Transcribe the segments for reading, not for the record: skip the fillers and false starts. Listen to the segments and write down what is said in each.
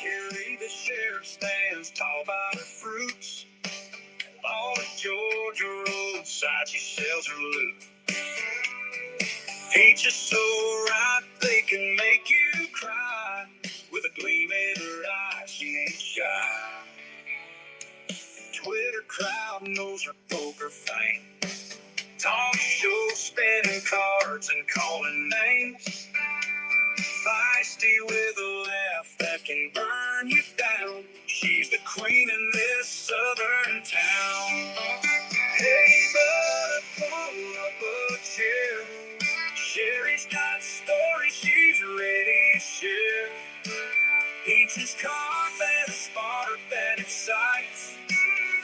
Gary, the sheriff, stands tall by the fruits. All the Georgia roadside, she sells her loot. Peaches so ripe they can make you cry. With a gleam in her eye, she ain't shy. Twitter crowd knows her poker fame. Talk show, spinning cards and calling names. Feisty with a laugh that can burn you down. She's the queen in this southern town. Hey, bud, pull up a chair. Sherry's got stories she's ready to share. Peaches caught that spark that excites.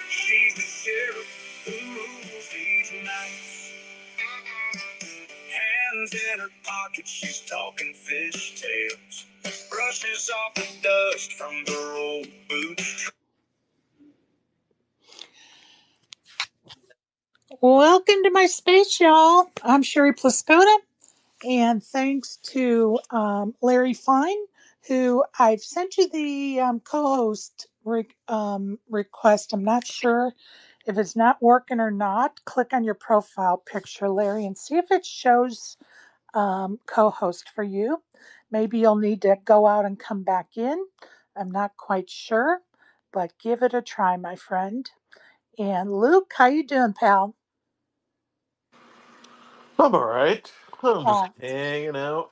She's the sheriff who rules these nights. Hands in her pocket, she's talking fishtails. Brushes off the dust from the old boots. Welcome to my space, y'all. I'm Sherry Pluskota, and thanks to Larry Fine, who I've sent you the co-host request. I'm not sure if it's not working or not. Click on your profile picture, Larry, and see if it shows co-host for you. Maybe you'll need to go out and come back in. I'm not quite sure, but give it a try, my friend. And Luke, how you doing, pal? I'm all right. I'm just Oh, hanging out.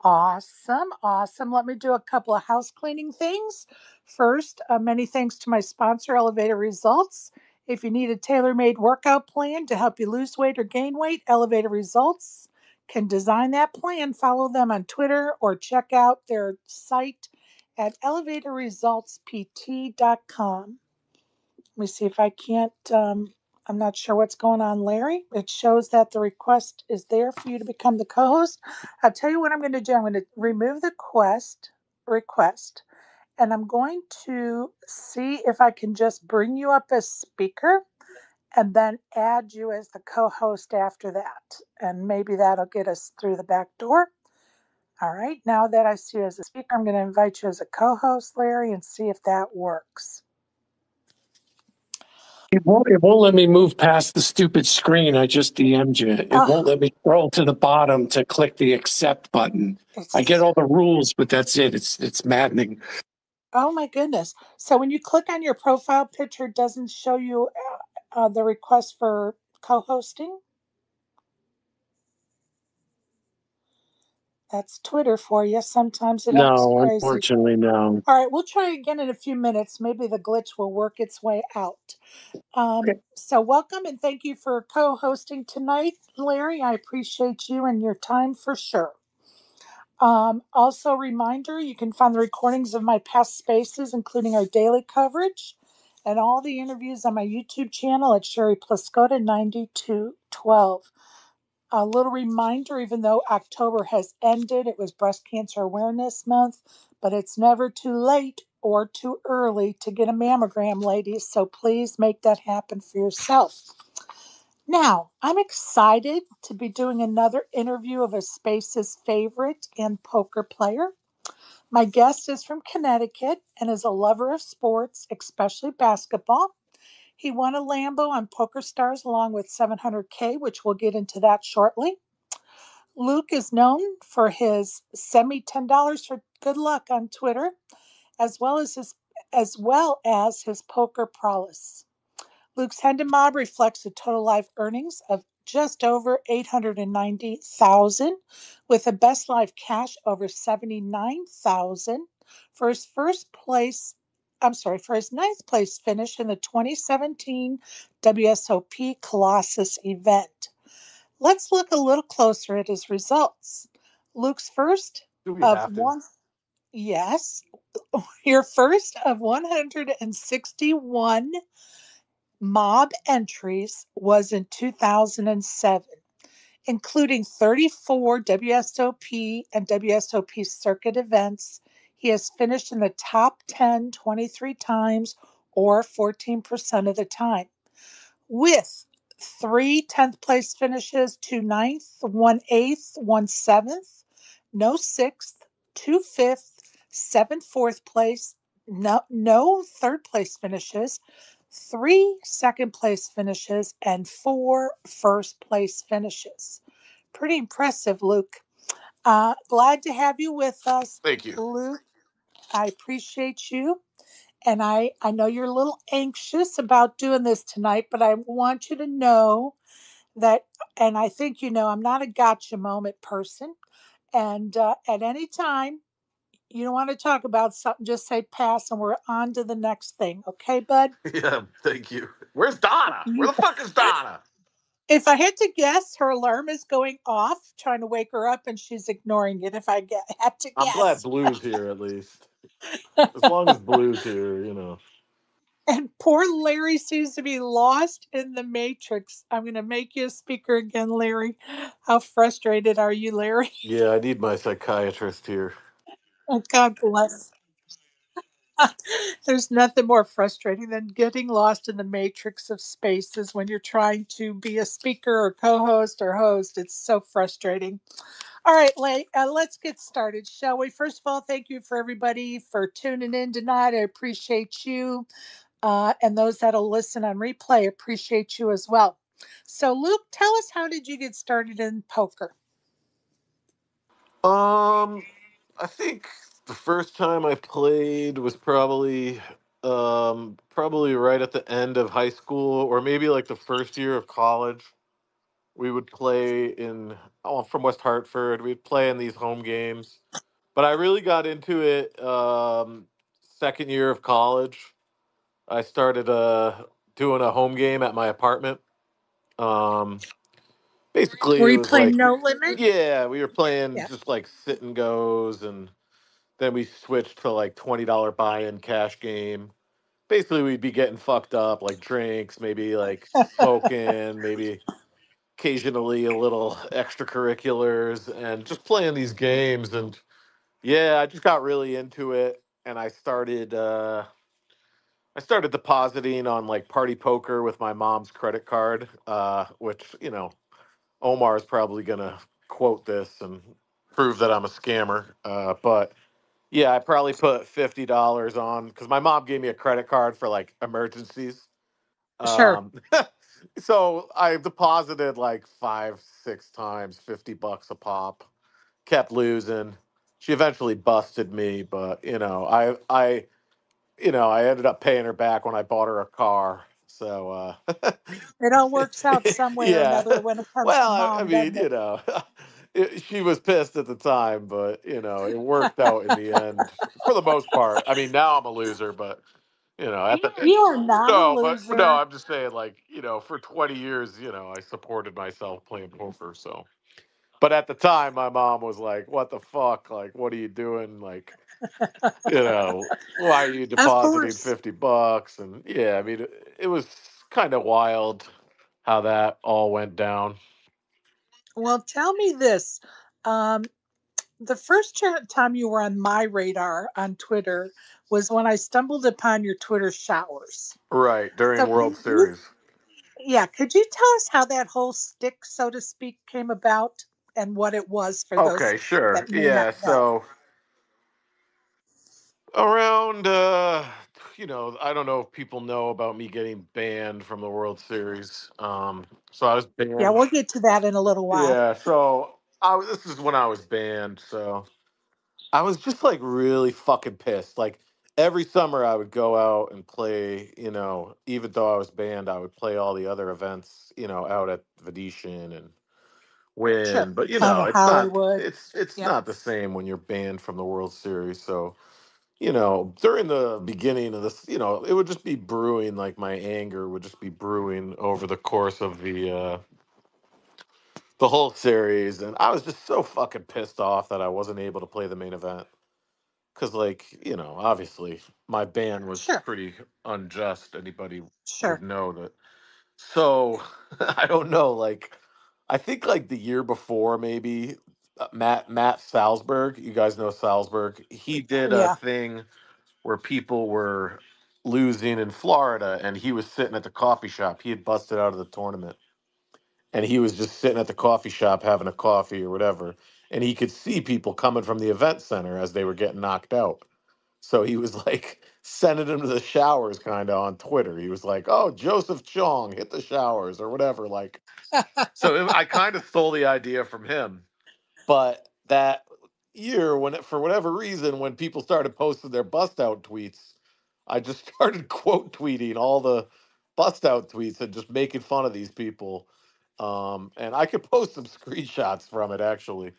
awesome. Let me do a couple of house cleaning things. First, many thanks to my sponsor, Elevator Results. If you need a tailor-made workout plan to help you lose weight or gain weight, Elevator Results can design that plan. Follow them on Twitter or check out their site at elevatorresultspt.com. Let me see if I can't, I'm not sure what's going on, Larry. It shows that the request is there for you to become the co-host. I'll tell you what I'm going to do. I'm going to remove the request, and I'm going to see if I can just bring you up as speaker and then add you as the co-host after that. And maybe that'll get us through the back door. All right, now that I see you as a speaker, I'm going to invite you as a co-host, Larry, and see if that works. It won't let me move past the stupid screen. I just DM'd you. It won't let me scroll to the bottom to click the accept button. I get all the rules, but that's it. It's maddening. Oh my goodness. So when you click on your profile picture, it doesn't show you the request for co-hosting? That's Twitter for you. Sometimes it acts No, crazy. unfortunately, no. All right, we'll try again in a few minutes. Maybe the glitch will work its way out. Okay. So welcome and thank you for co-hosting tonight, Larry. I appreciate you and your time for sure. Also, a reminder, you can find the recordings of my past spaces, including our daily coverage and all the interviews on my YouTube channel at Sherry Pluskota 9212. A little reminder, even though October has ended, it was Breast Cancer Awareness Month, but it's never too late or too early to get a mammogram, ladies, so please make that happen for yourself. Now, I'm excited to be doing another interview of a Space's favorite and poker player. My guest is from Connecticut and is a lover of sports, especially basketball. He won a Lambo on Poker Stars along with 700K, which we'll get into that shortly. Luke is known for his send me $10 for good luck on Twitter, as well as his poker prowess. Luke's Hendon Mob reflects a total life earnings of just over $890,000, with a best life cash over $79,000 for his for his ninth place finish in the 2017 WSOP Colossus event. Let's look a little closer at his results. Luke's first Do we of have to? one, yes, your first of 161 mob entries was in 2007, including 34 WSOP and WSOP circuit events. He has finished in the top 10 23 times, or 14% of the time, with 3 10th place finishes, 2 9th, 1 8th, 1 7th, no 6th, 2 5th, 7 fourth place, no third place finishes, 3 second place finishes, and 4 first place finishes. Pretty impressive, Luke. Glad to have you with us, Thank you. Luke. I appreciate you. And I know you're a little anxious about doing this tonight, but I want you to know that, and I think you know, I'm not a gotcha moment person. And at any time you don't want to talk about something, just say pass and we're on to the next thing. Okay, bud? Yeah, thank you. Where's Donna? Where You, the fuck is Donna? if I had to guess, her alarm is going off, trying to wake her up, and she's ignoring it. If had to I'm glad guess. Blue's here at least. As long as Blue's here, you know. And poor Larry seems to be lost in the matrix. I'm going to make you a speaker again, Larry. How frustrated are you, Larry? Yeah, I need my psychiatrist here. Oh, God bless. There's nothing more frustrating than getting lost in the matrix of spaces when you're trying to be a speaker or co-host or host. It's so frustrating. All right, let's get started, shall we? First of all, thank you for everybody for tuning in tonight. I appreciate you. And those that'll listen on replay, appreciate you as well. So, Luke, tell us, how did you get started in poker? I think the first time I played was probably right at the end of high school or maybe like the first year of college. We would play in I'm from West Hartford. We'd play in these home games. But I really got into it second year of college. I started doing a home game at my apartment. Um, Basically, Were it you was playing like, No Limit? yeah, we were playing Yeah. just like sit and goes, and then we switched to like $20 buy-in cash game. Basically, we'd be getting fucked up, like drinks, maybe like smoking, maybe occasionally a little extracurriculars, and just playing these games. And yeah, I just got really into it, and I started depositing on like Party Poker with my mom's credit card, which Omar's probably gonna quote this and prove that I'm a scammer. But yeah, I probably put $50 on because my mom gave me a credit card for like emergencies. Sure. Um, so I deposited like 5, 6 times, $50 a pop. Kept losing. She eventually busted me, but I ended up paying her back when I bought her a car. So, It all works out some way or yeah. another when it comes to Well, I mom, mean, doesn't it? she was pissed at the time, but it worked out in the end for the most part. I mean, now I'm a loser, but at the You are not a no, but no, loser. I'm just saying, like, for 20 years, I supported myself playing poker. So, but at the time, my mom was like, "What the fuck? Like, what are you doing? Like, why are you Of depositing course. $50?" And yeah, I mean, it was kind of wild how that all went down. Well, tell me this. Um, the first time you were on my radar on Twitter was when I stumbled upon your Twitter showers. Right, during So, World Series. could you tell us how that whole stick, so to speak, came about and what it was for those Okay, sure. that may not Yeah, know? so around I don't know if people know about me getting banned from the World Series. So I was Yeah, banned. we'll get to that in a little while. Yeah, so this is when I was banned, so I was just like really fucking pissed. Like every summer I would go out and play, even though I was banned, I would play all the other events, out at Venetian and Sure. win. But Kind of it's not Hollywood. it's Yep. not the same when you're banned from the World Series. So, during the beginning of this, it would just be brewing, like my anger would just be brewing over the course of the whole series, and I was just so fucking pissed off that I wasn't able to play the main event. Because, like, obviously my ban was Sure. pretty unjust. Anybody would Sure. know that. So, I don't know. Like, I think, like, the year before, maybe Matt Salzberg, you guys know Salzberg, he did a Yeah. thing where people were losing in Florida and he was sitting at the coffee shop. He had busted out of the tournament and he was just sitting at the coffee shop having a coffee or whatever. And he could see people coming from the event center as they were getting knocked out. So he was like sending him to the showers kind of on Twitter. He was like, "Oh, Joseph Chong hit the showers or whatever." Like, so I kind of stole the idea from him. But that year, for whatever reason, when people started posting their bust out tweets, I just started quote tweeting all the bust out tweets and just making fun of these people. And I could post some screenshots from it actually,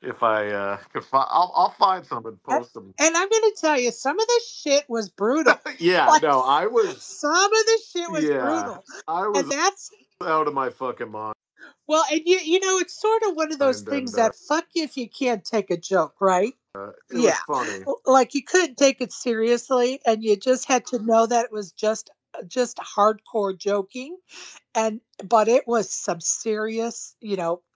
if I could find. I'll find some and And post them. I'm going to tell you, some of this shit was brutal. Yeah, Like, no, I was. some of the shit was Yeah, brutal. I And was that's, out of my fucking mind, well, and it's sort of one of those things and that fuck you if you can't take a joke, right? it was Yeah. funny. Like you couldn't take it seriously and you just had to know that it was just hardcore joking, and but it was some serious,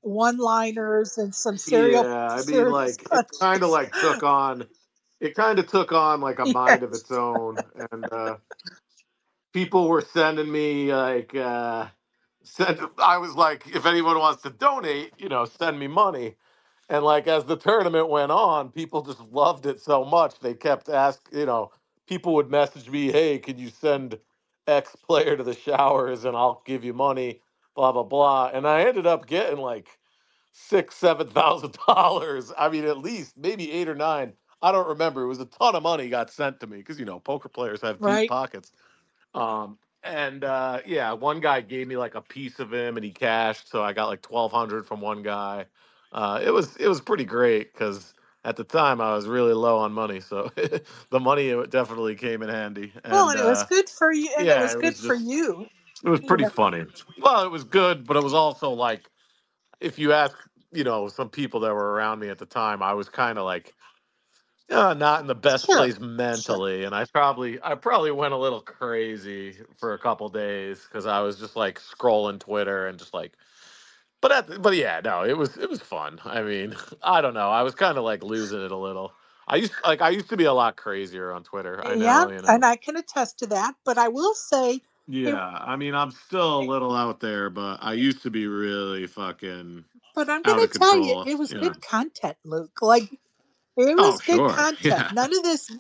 one-liners and some Yeah, I mean, serious like it kind of punches. like took on, it kind of took on like a mind of its Yes. own, and people were sending me like, I was like, if anyone wants to donate, send me money. And like as the tournament went on, people just loved it so much they kept asking. People would message me, "Hey, can you send X player to the showers and I'll give you money?" Blah blah blah. And I ended up getting like $6,000, $7,000. I mean, at least maybe eight or nine. I don't remember. It was a ton of money got sent to me because poker players have deep Right. pockets. And yeah, one guy gave me like a piece of him, and he cashed, so I got like 1,200 from one guy. It was pretty great because at the time I was really low on money, so the money definitely came in handy. Well, And and it was good for you, and it yeah, was good for you. it was You pretty know, funny. Well, it was good, but it was also like if you ask, some people that were around me at the time, I was kind of like, not in the best sure, place sure. mentally, and I probably went a little crazy for a couple days because I was just like scrolling Twitter and just like, but yeah, no, it was fun. I mean, I don't know, I was kind of like losing it a little. I used to be a lot crazier on Twitter. I Yeah, know, you and know. I can attest to that. But I will say, it, Yeah, I mean, I'm still a little out there, but I used to be really fucking but I'm going out to of tell you, control. it was Yeah. good content, Luke. Like, it Oh, was good sure. content. Yeah. None of this,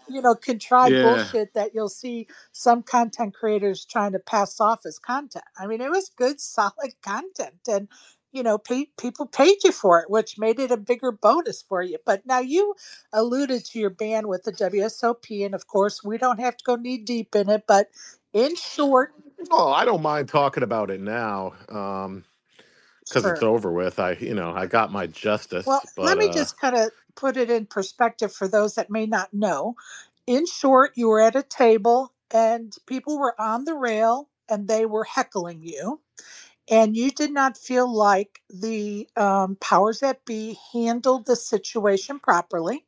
contrived Yeah. bullshit that you'll see some content creators trying to pass off as content. I mean, it was good, solid content. And, people paid you for it, which made it a bigger bonus for you. But now you alluded to your ban with the WSOP. And of course, we don't have to go knee deep in it. But in short, Oh, I don't mind talking about it now, because it's sure. over with. I got my Well, justice, let but me just kind of put it in perspective for those that may not know. In short, you were at a table and people were on the rail and they were heckling you, and you did not feel like the powers that be handled the situation properly.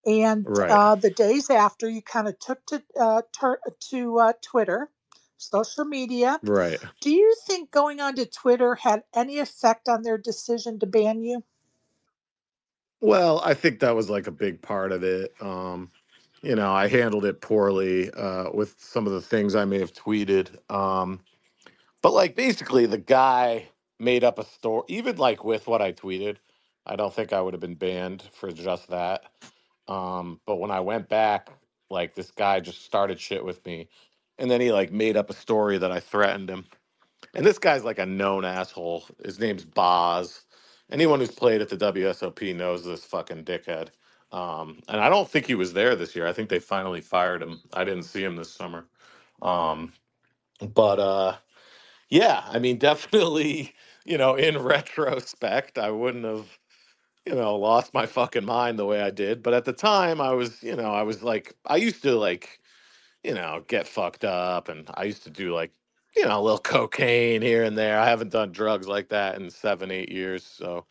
And right, the days after, you kind of took to Twitter, social media. right. Do you think going onto Twitter had any effect on their decision to ban you? Well, I think that was like a big part of it. I handled it poorly with some of the things I may have tweeted. But like basically, the guy made up a story. Even like with what I tweeted, I don't think I would have been banned for just that. But when I went back, like this guy just started shit with me, and then he like made up a story that I threatened him. And this guy's like a known asshole. His name's Boz. Anyone who's played at the WSOP knows this fucking dickhead. And I don't think he was there this year. I think they finally fired him. I didn't see him this summer. Um, but yeah, I mean, definitely, in retrospect, I wouldn't have, lost my fucking mind the way I did. But at the time, I was like, I used to like, get fucked up. And I used to do like, a little cocaine here and there. I haven't done drugs like that in 7, 8 years. So,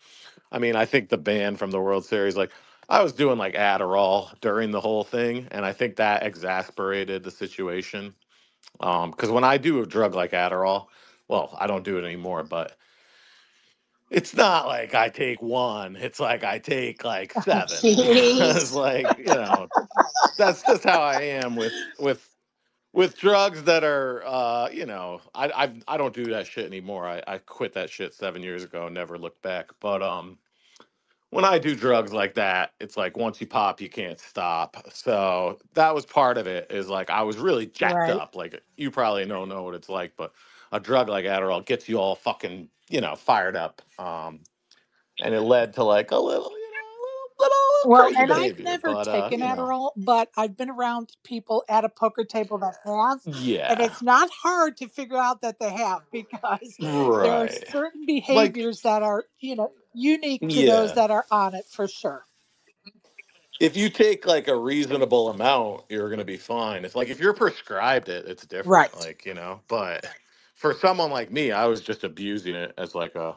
I mean, I think the ban from the World Series, like, I was doing like Adderall during the whole thing. And I think that exasperated the situation. Because when I do a drug like Adderall, well, I don't do it anymore, but it's not like I take one. It's like I take like Oh, seven. It's jeez. like, that's just how I am with drugs that are I don't do that shit anymore. I quit that shit 7 years ago and never looked back. But when I do drugs like that, it's like once you pop, you can't stop. So that was part of it. Is like I was really jacked Right. up. Like you probably don't know what it's like, but a drug like Adderall gets you all fucking fired up. And it led to like a little little Well, crazy and I've behavior. never But taken Adderall, but I've been around people at a poker table that have, and yeah, it's not hard to figure out that they have because there are right. certain Like behaviors that are, unique to those yeah, that are on it for sure. if you take like a reasonable amount, you're gonna be fine. It's like if you're prescribed it, it's different. Right. Like but for someone like me, I was just abusing it as like a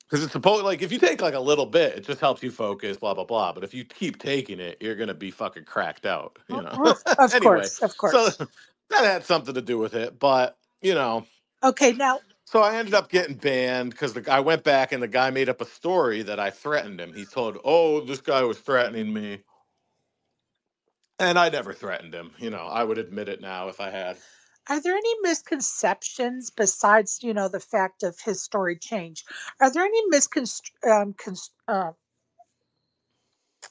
because it's supposed like if you take like a little bit, it just helps you focus, blah blah blah. But if you keep taking it, you're gonna be fucking cracked out. Of Anyway, course, of so course. that had something to do with it. But Okay, now, so I ended up getting banned because I went back and the guy made up a story that I threatened him. He told, "Oh, this guy was threatening me," and I never threatened him. I would admit it now if I had. are there any misconceptions besides, the fact of his story change? Are there any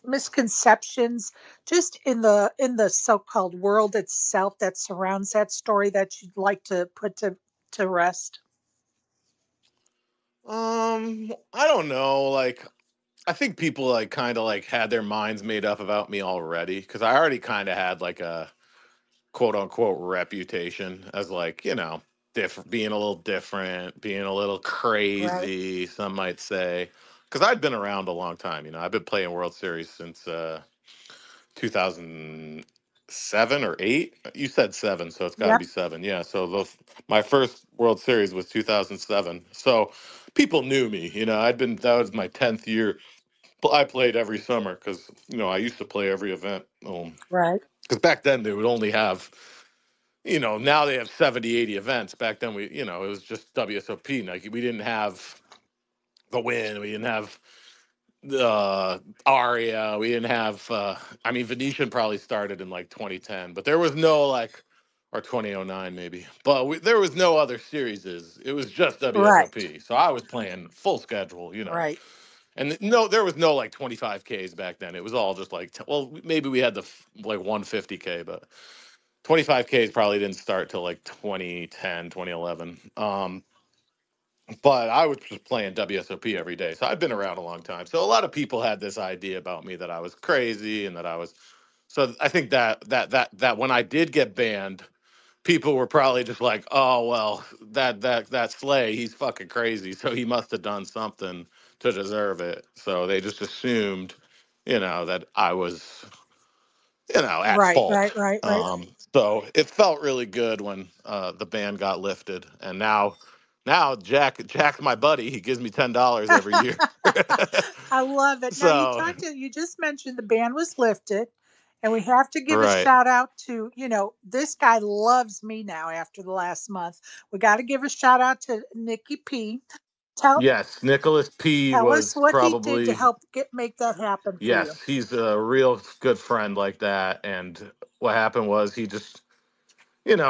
misconceptions just in the so-called world itself that surrounds that story that you'd like to put to rest? I don't know. Like, I think people like kind of like had their minds made up about me already because I already kind of had like a quote unquote reputation as like different, being a little different, being a little Right. crazy, some might say, because I'd been around a long time. I've been playing World Series since 2007 or 8. You said 7, so it's got to Yep. be 7. Yeah, so my first World Series was 2007. So people knew me. That was my 10th year. I played every summer because I used to play every event. Right. Because back then they would only have now they have 70, 80 events. Back then it was just WSOP. Like we didn't have the Win, we didn't have the Aria, we didn't have. I mean, Venetian probably started in like 2010, but there was no like, or 2009 maybe, but there was no other series. It was just Right. WSOP. So I was playing full schedule. Right. And no, there was no like 25Ks back then. It was all just like, well, maybe we had like 150K, but 25Ks probably didn't start till like 2010, 2011. But I was just playing WSOP every day. So I've been around a long time. So a lot of people had this idea about me that I was crazy and that I was. So I think that when I did get banned, people were probably just like, "Oh well, that Slay, he's fucking crazy, so he must have done something to deserve it." So they just assumed, that I was, at Right. fault. Right. Right. Right. So it felt really good when the ban got lifted, and now Jack's my buddy. He gives me $10 every year. I love it. Now So you just mentioned the ban was lifted, and we have to give a right, shout out to, this guy loves me now after the last month. We got to give a shout out to Nikki P. Tell yes, Nicholas P tell us was what he did to probably. help make that happen for you. Yes, he's a real good friend like that. And what happened was he just,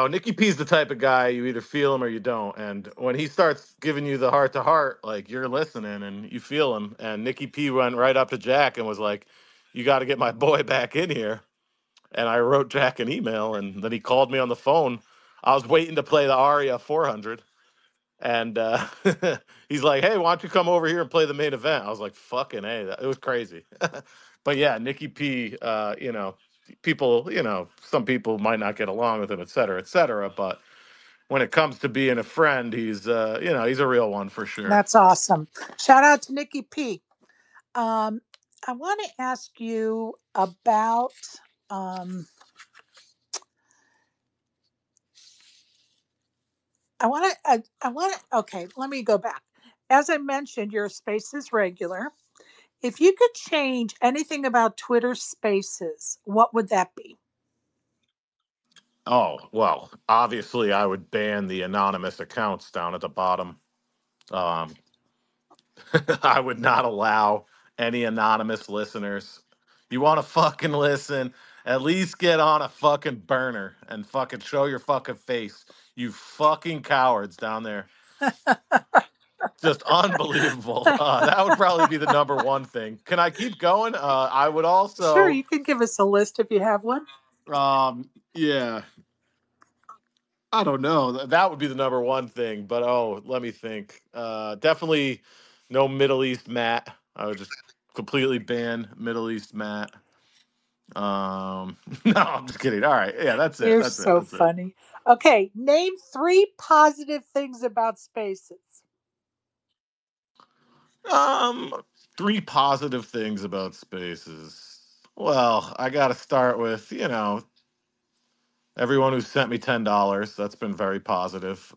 Nicky P's the type of guy you either feel him or you don't. And when he starts giving you the heart to heart, like you're listening and you feel him. And Nicky P went right up to Jack and was like, "You got to get my boy back in here." And I wrote Jack an email, and then he called me on the phone. I was waiting to play the Aria 400. And he's like, "Hey, why don't you come over here and play the main event?" I was like, "Fucking hey, it was crazy." But yeah, Nikki P. People, some people might not get along with him, et cetera, et cetera. But when it comes to being a friend, he's a real one for sure. That's awesome. Shout out to Nikki P. Um, I want to ask you about. Um, I want to. Okay, let me go back. As I mentioned, your Spaces regular. If you could change anything about Twitter Spaces, what would that be? Oh well, obviously, I would ban the anonymous accounts down at the bottom. Um, I would not allow any anonymous listeners. You want to fucking listen? At least get on a fucking burner and fucking show your fucking face. You fucking cowards down there. Just unbelievable. That would probably be the number one thing. Can I keep going? I would Sure, also, you can give us a list if you have one. yeah, I don't know. That would be the number one thing. But oh, let me think. Definitely no Middle East Matt. I would just completely ban Middle East Matt. No, I'm just kidding. All right, yeah, that's it. You're That's it. so That's it. funny. Okay, name three positive things about spaces. Um, three positive things about spaces. Well, I got to start with everyone who sent me $10. That's been very positive.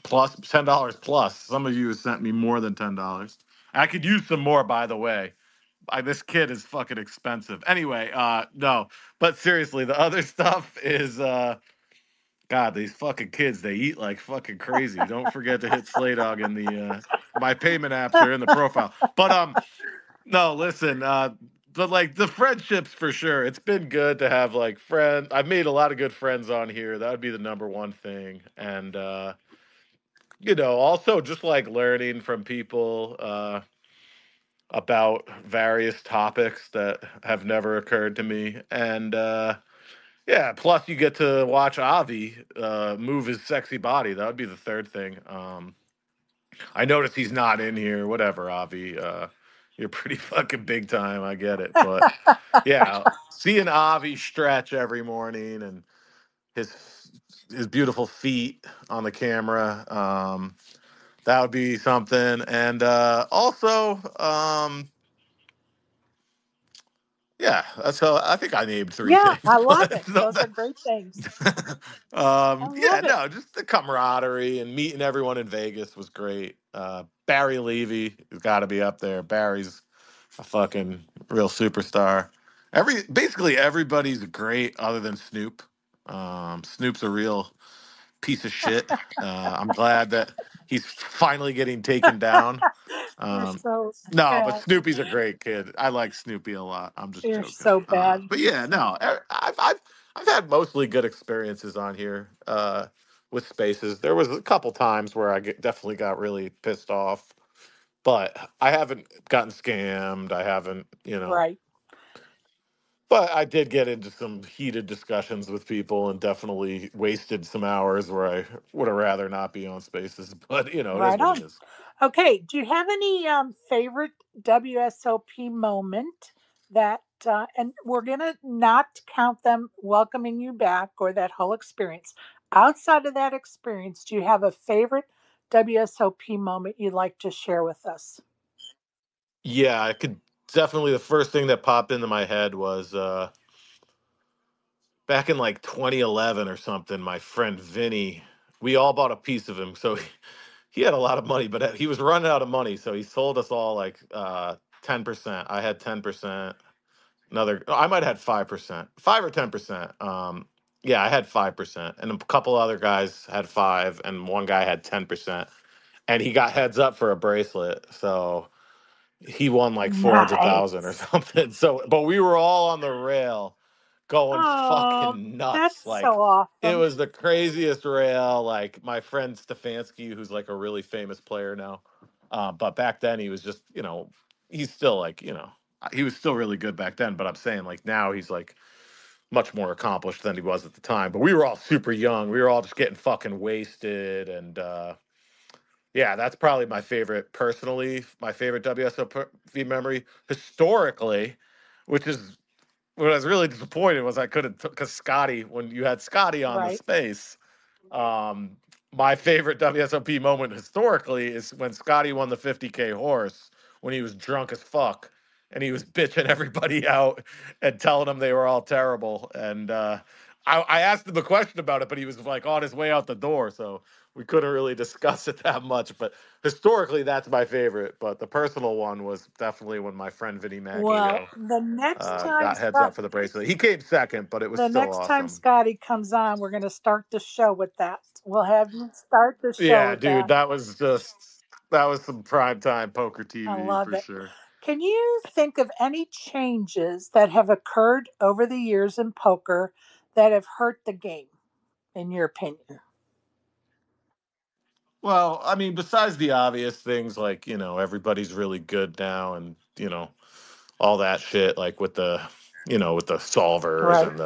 Plus $10 plus. Some of you have sent me more than $10. I could use some more, by the way. This kid is fucking expensive. Anyway, no, but seriously, the other stuff is God, these fucking kids, they eat like fucking crazy. Don't forget to hit Slay Dog in the my payment apps are in the profile. But no, listen, but like the friendships for sure. It's been good to have like friends. I've made a lot of good friends on here. That would be the number one thing. And also just like learning from people about various topics that have never occurred to me. And yeah, plus you get to watch Avi move his sexy body. That would be the third thing. I noticed he's not in here. Whatever, Avi. You're pretty fucking big time. I get it, but yeah, seeing Avi stretch every morning and his his beautiful feet on the camera, that would be something. And also, yeah, that's how I think I named three Yeah, things, I love but it. no, Those are great things. I yeah, love it. no, just the camaraderie and meeting everyone in Vegas was great. Barry Levy has got to be up there. Barry's a fucking real superstar. Basically everybody's great other than Snoop. Snoop's a real piece of shit. I'm glad that he's finally getting taken down. You're Um, so no, but bad. Snoopy's a great kid. I like Snoopy a lot. I'm just You're joking. so bad. But yeah, no, I've had mostly good experiences on here with spaces. There was a couple times where definitely got really pissed off, but I haven't gotten scammed. I haven't, Right. but I did get into some heated discussions with people and definitely wasted some hours where I would have rather not be on spaces. But it is Right what it on. is. Okay. Do you have any favorite WSOP moment that, and we're going to not count them welcoming you back or that whole experience. Outside of that experience, do you have a favorite WSOP moment you'd like to share with us? Yeah, I could definitely. The first thing that popped into my head was back in like 2011 or something. My friend Vinny, we all bought a piece of him, so he had a lot of money, but he was running out of money, so he sold us all like 10%. I had 10%. I might have had 5%, 5 or 10%. Yeah, I had 5%, and a couple other guys had five, and one guy had 10%, and he got heads up for a bracelet, so he won like 400,000 or Nice. something. So, but we were all on the rail going Oh, fucking that's nuts. so Like it awesome. was the craziest rail. Like my friend Stefanski, who's like a really famous player now. But back then he was just, he's still like, he was still really good back then. But I'm saying like now he's like much more accomplished than he was at the time. But we were all super young. We were all just getting fucking wasted and yeah, that's probably my favorite personally. My favorite WSOP memory historically, which is what I was really disappointed was I couldn't because Scotty, when you had Scotty on the Right. space, um, my favorite WSOP moment historically is when Scotty won the 50K horse when he was drunk as fuck and he was bitching everybody out and telling them they were all terrible. And I asked him a question about it, but he was like on his way out the door, so we couldn't really discuss it that much. But historically, that's my favorite. But the personal one was definitely when my friend Vinny Well, Maggio the next time got heads up for the bracelet. He came second, but it was the still next time awesome. Scotty comes on, we're going to start the show with that. We'll have you start the show Yeah, with dude, that. that was some prime time poker I TV love for it. sure. Can you think of any changes that have occurred over the years in poker that have hurt the game, in your opinion? Well, I mean, besides the obvious things like, everybody's really good now and, all that shit, like with the solvers Right. and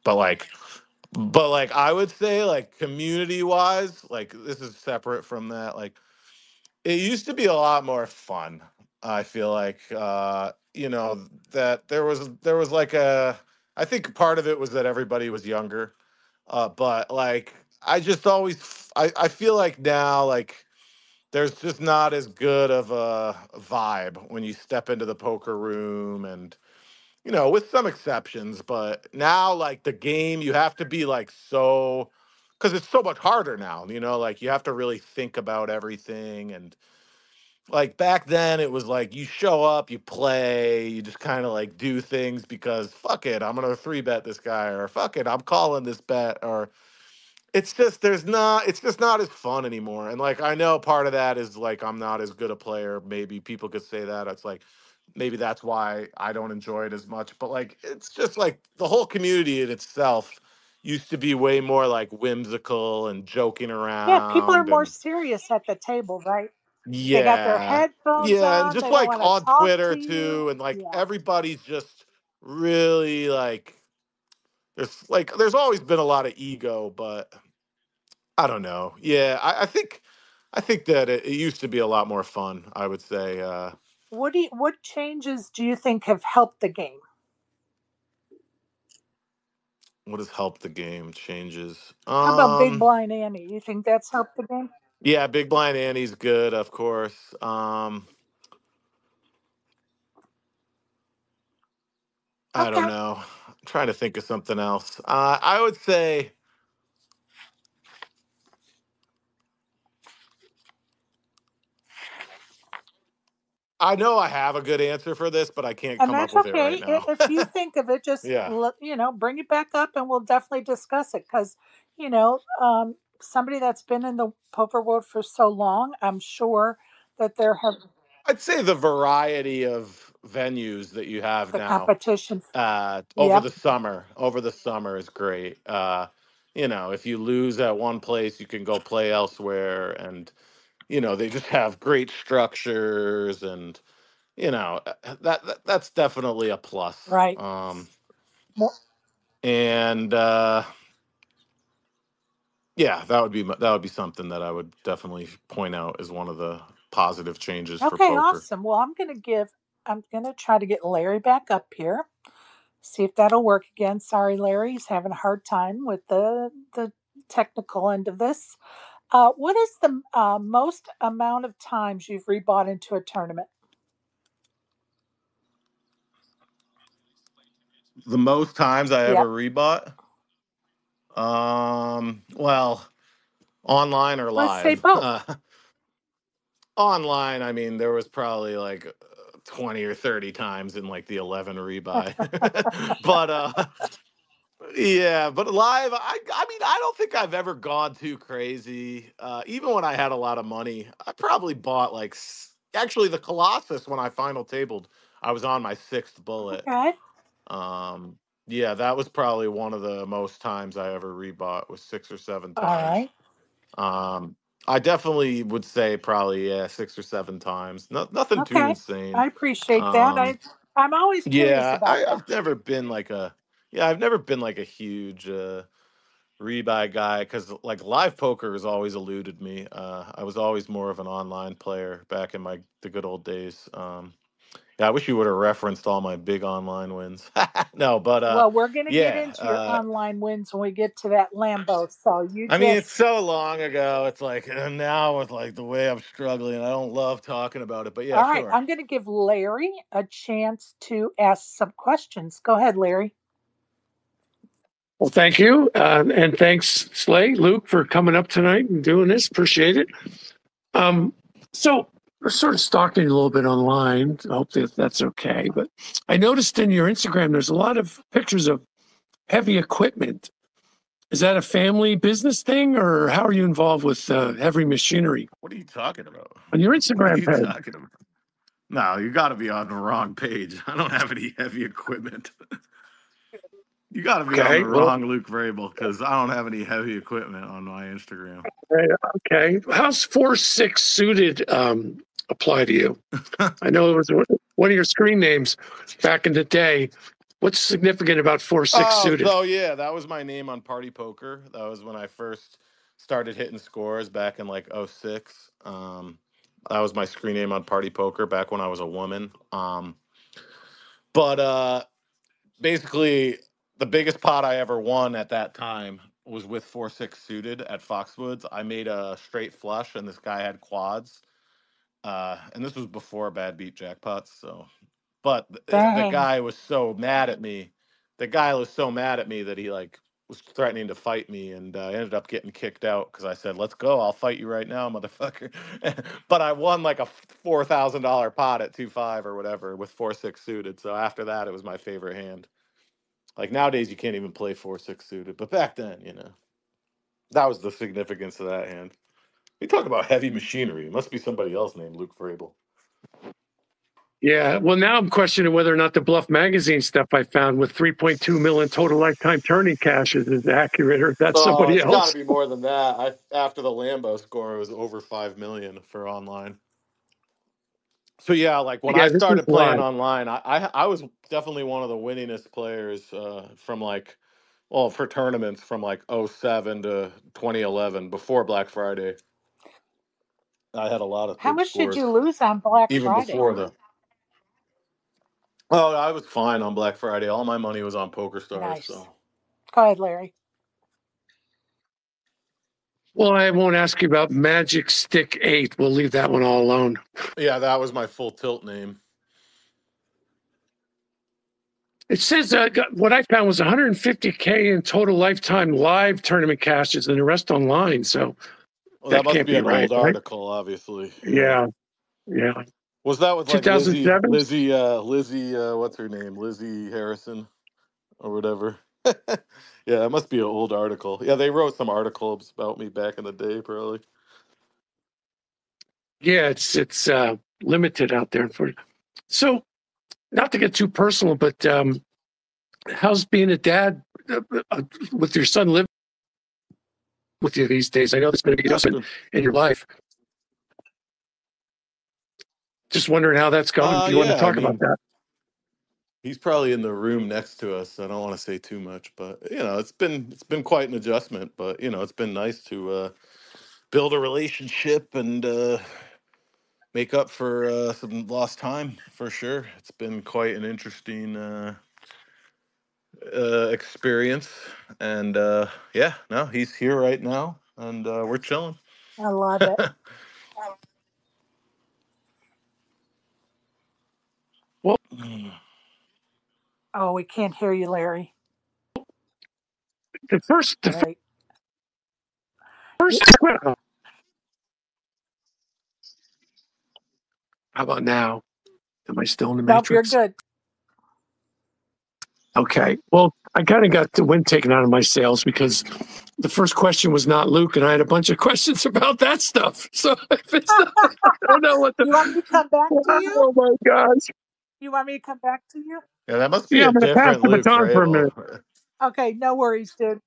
but like, I would say, like, community wise, like, this is separate from that. Like, it used to be a lot more fun. I feel like, that there was like I think part of it was that everybody was younger. But like, I just always, I feel like now, like, there's just not as good of a vibe when you step into the poker room, and with some exceptions. But now, like, the game, you have to be like, so, because it's so much harder now, like, you have to really think about everything. And like, back then it was like, you show up, you play, you just kind of like do things because fuck it, I'm gonna three bet this guy, or fuck it, I'm calling this bet. Or it's just not as fun anymore. And like, I know part of that is like, I'm not as good a player. Maybe people could say that. It's like, maybe that's why I don't enjoy it as much. But like, it's just like the whole community in itself used to be way more like whimsical and joking Yeah, people are around. more And serious at the table, right? They got their yeah, headphones yeah, and on. just They don't like want to on talk to Twitter you. too, and like Yeah. everybody's just really like, there's always been a lot of ego. But I don't know. Yeah, I think that it used to be a lot more fun, I would say. What changes do you think have helped the game? What has helped the game changes? How about Big Blind Annie? You think that's helped the game? Yeah, Big Blind Annie's good, of course. I don't Okay. know. I'm trying to think of something else. I would say, I know I have a good answer for this, but I can't And come up that's with it right okay. now. If you think of it, just Yeah. bring it back up, and we'll definitely discuss it. Because somebody that's been in the poker world for so long, I'm sure that there have I'd say the variety of venues that you have the now, competition. over Yep. the summer is great. If you lose at one place, you can go play elsewhere. And they just have great structures. And that's definitely a plus. Right. Well, And yeah, that would be something that I would definitely point out as one of the positive changes for okay. poker. Awesome. Well, I'm gonna try to get Larry back up here. See if that'll work again. Sorry, Larry. He's having a hard time with the technical end of this. What is the most amount of times you've rebought into a tournament? The most times I ever Yep. rebought, well, online or Let's say live. both. Online, I mean, there was probably like 20 or 30 times in like the 11 rebuy. But yeah, but live, I mean, I don't think I've ever gone too crazy. Even when I had a lot of money, I probably bought like actually the Colossus when I final tabled, I was on my sixth bullet. Okay. Um, yeah, that was probably one of the most times I ever rebought, was 6 or 7 All times. right. Um, I definitely would say probably, yeah, 6 or 7 times. Nothing too Okay. insane. I appreciate that. Um, I'm always curious yeah, about that. I've never been like a huge rebuy guy, because like live poker has always eluded me. I was always more of an online player back in the good old days. Yeah, I wish you would have referenced all my big online wins. No, but Well, we're going to get yeah. into your online wins when we get to that Lambo. So you I mean, it's just, so long ago. It's like, now with like the way I'm struggling, I don't love talking about it. But yeah, all right. sure. I'm going to give Larry a chance to ask some questions. Go ahead, Larry. Well, thank you. And thanks, Slay, Luke, for coming up tonight and doing this. Appreciate it. So we're sort of stalking you a little bit online. I hope that that's okay. But I noticed in your Instagram, there's a lot of pictures of heavy equipment. Is that a family business thing, or how are you involved with heavy machinery What are you talking about? on your What are Instagram you page? talking about? No, you got to be on the wrong page. I don't have any heavy equipment. You got to be on Okay. the Well, wrong Luke Vrabel because I don't have any heavy equipment on my Instagram. okay. How's 4-6 suited apply to you? I know it was one of your screen names back in the day. What's significant about 4-6 Oh, suited? so yeah, that was my name on Party Poker. That was when I first started hitting scores back in like '06. That was my screen name on Party Poker back when I was a woman. But basically, the biggest pot I ever won at that time was with 4-6 suited at Foxwoods. I made a straight flush, and this guy had quads. And this was before bad beat jackpots. So, but the Dang. guy was so mad at me. The guy was so mad at me that he like was threatening to fight me, and I ended up getting kicked out because I said, "Let's go, I'll fight you right now, motherfucker." But I won like a $4,000 pot at 2-5 or whatever with 4-6 suited. So after that, it was my favorite hand. Like nowadays, you can't even play 4-6 suited, but back then, that was the significance of that hand. We talk about heavy machinery. It must be somebody else named Luke Vrabel. Yeah. Well, now I'm questioning whether or not the Bluff magazine stuff I found with 3.2 million total lifetime tourney cashes is accurate, or if that's Oh, somebody it's got to else. be more than that. After the Lambo score, it was over 5 million for online. So yeah, like when I Yeah, this is started playing live. online, I was definitely one of the winningest players from like, well, for tournaments from like '07 to 2011 before Black Friday. I had a lot of How good much did scores you lose on Black even Friday? before the. Oh, I was fine on Black Friday. All my money was on Poker Stars. Nice. So Go ahead, Larry. Well, I won't ask you about Magic Stick 8. We'll leave that one all alone. yeah, that was my full tilt name. It says what I found was 150K in total lifetime live tournament cashes and the rest online. So Well, that that must can't be be an right, old right? article, obviously. Yeah. Yeah, yeah. Was that with like 2007? Lizzie, what's her name? Lizzie Harrison or whatever. Yeah, it must be an old article. Yeah, they wrote some articles about me back in the day, probably. Yeah, it's limited out there. So, not to get too personal, but how's being a dad with your son living with you these days? I know there's been a big Yeah, it's adjustment been. in your life. Just wondering how that's gone. If you want to Yeah, I talk about mean, that. he's probably in the room next to us. So I don't want to say too much, but it's been quite an adjustment. But it's been nice to build a relationship and make up for some lost time for sure. It's been quite an interesting experience, and yeah, no, he's here right now, and we're chilling. I love it. Well, Oh, we can't hear you, Larry. the first, All the right. first. How about now? Am I still in the Nope, you're matrix? good. Okay. Well, I kind of got the wind taken out of my sails because the first question was not Luke, and I had a bunch of questions about that stuff. So if it's not, I don't know what the. You want me to come back to you? Oh my gosh! You want me to come back to you? Yeah, that must be Yeah, a I'm going to pass different the Luke baton for a minute. Vrabel. Okay, no worries, dude.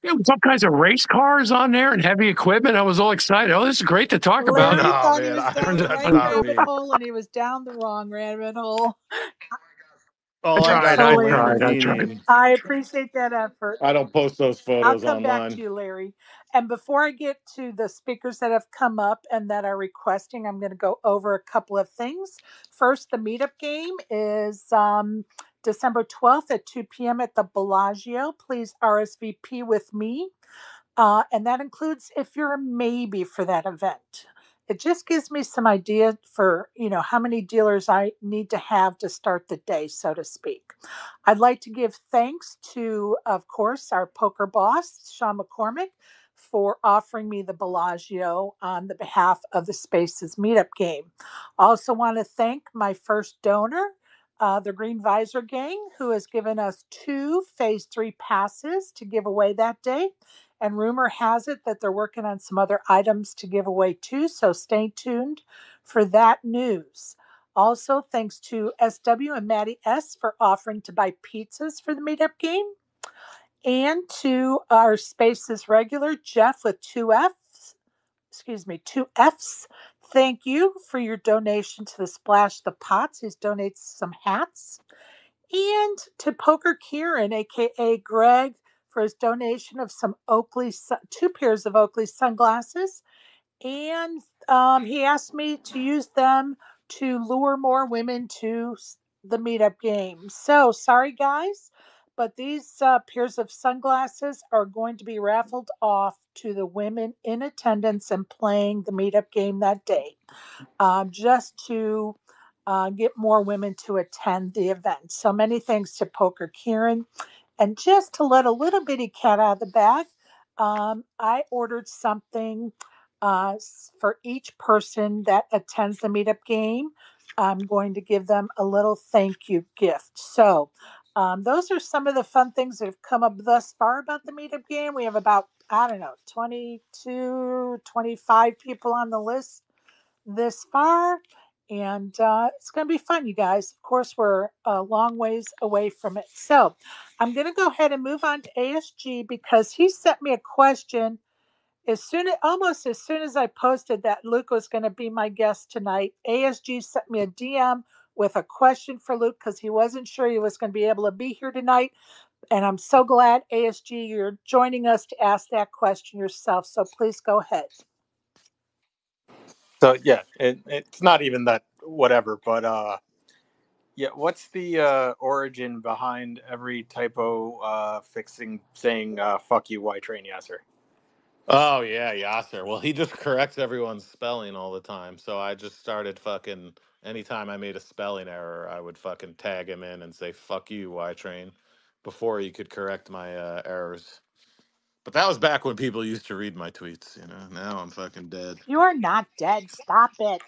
Yeah, with all kinds of race cars on there and heavy equipment. I was all excited. Oh, this is great to talk about. Larry No, thought he man, was down Turns the out that's right not rabbit me. hole and he was down the wrong rabbit hole. I All I That's tried. got is a I totally okay. tried. I tried. Lamborghini. I appreciate that effort. I don't post those I'll photos come back to online. you, Larry. And before I get to the speakers that have come up and that are requesting, I'm going to go over a couple of things. First, the meetup game is December 12th at 2 p.m. at the Bellagio. Please RSVP with me. And that includes if you're a maybe for that event. It just gives me some idea for, how many dealers I need to have to start the day, so to speak. I'd like to give thanks to, of course, our poker boss, Sean McCormick, for offering me the Bellagio on the behalf of the Spaces meetup game. I also want to thank my first donor, the Green Visor Gang, who has given us 2 phase 3 passes to give away that day. And rumor has it that they're working on some other items to give away too. So stay tuned for that news. Also, thanks to SW and Maddie S for offering to buy pizzas for the meetup game. And to our Spaces regular, Jeff with two F's. Thank you for your donation to the Splash the Pots. He's donates some hats. And to Poker Kieran, aka Greg, for his donation of some two pairs of Oakley sunglasses. And he asked me to use them to lure more women to the meetup game. So sorry, guys, but these pairs of sunglasses are going to be raffled off to the women in attendance and playing the meetup game that day, just to get more women to attend the event. So many thanks to Poker Kieran. And just to let a little bitty cat out of the bag, I ordered something for each person that attends the meetup game. I'm going to give them a little thank you gift. So, those are some of the fun things that have come up thus far about the meetup game. We have about, I don't know, 22, 25 people on the list this far. And it's going to be fun, you guys. Of course, we're a long ways away from it. So I'm going to go ahead and move on to ASG because he sent me a question almost as soon as I posted that Luke was going to be my guest tonight. ASG sent me a DM with a question for Luke because he wasn't sure he was going to be able to be here tonight. And I'm so glad, ASG, you're joining us to ask that question yourself. So please go ahead. So yeah, it's not even that whatever, but yeah, what's the origin behind every typo fixing saying "fuck you, Y train Yasser"? Oh yeah, Yasser. Well, he just corrects everyone's spelling all the time. So I just started fucking anytime I made a spelling error, I would fucking tag him in and say "fuck you, Y train" before he could correct my errors. But that was back when people used to read my tweets. Now I'm fucking dead. You are not dead. Stop it.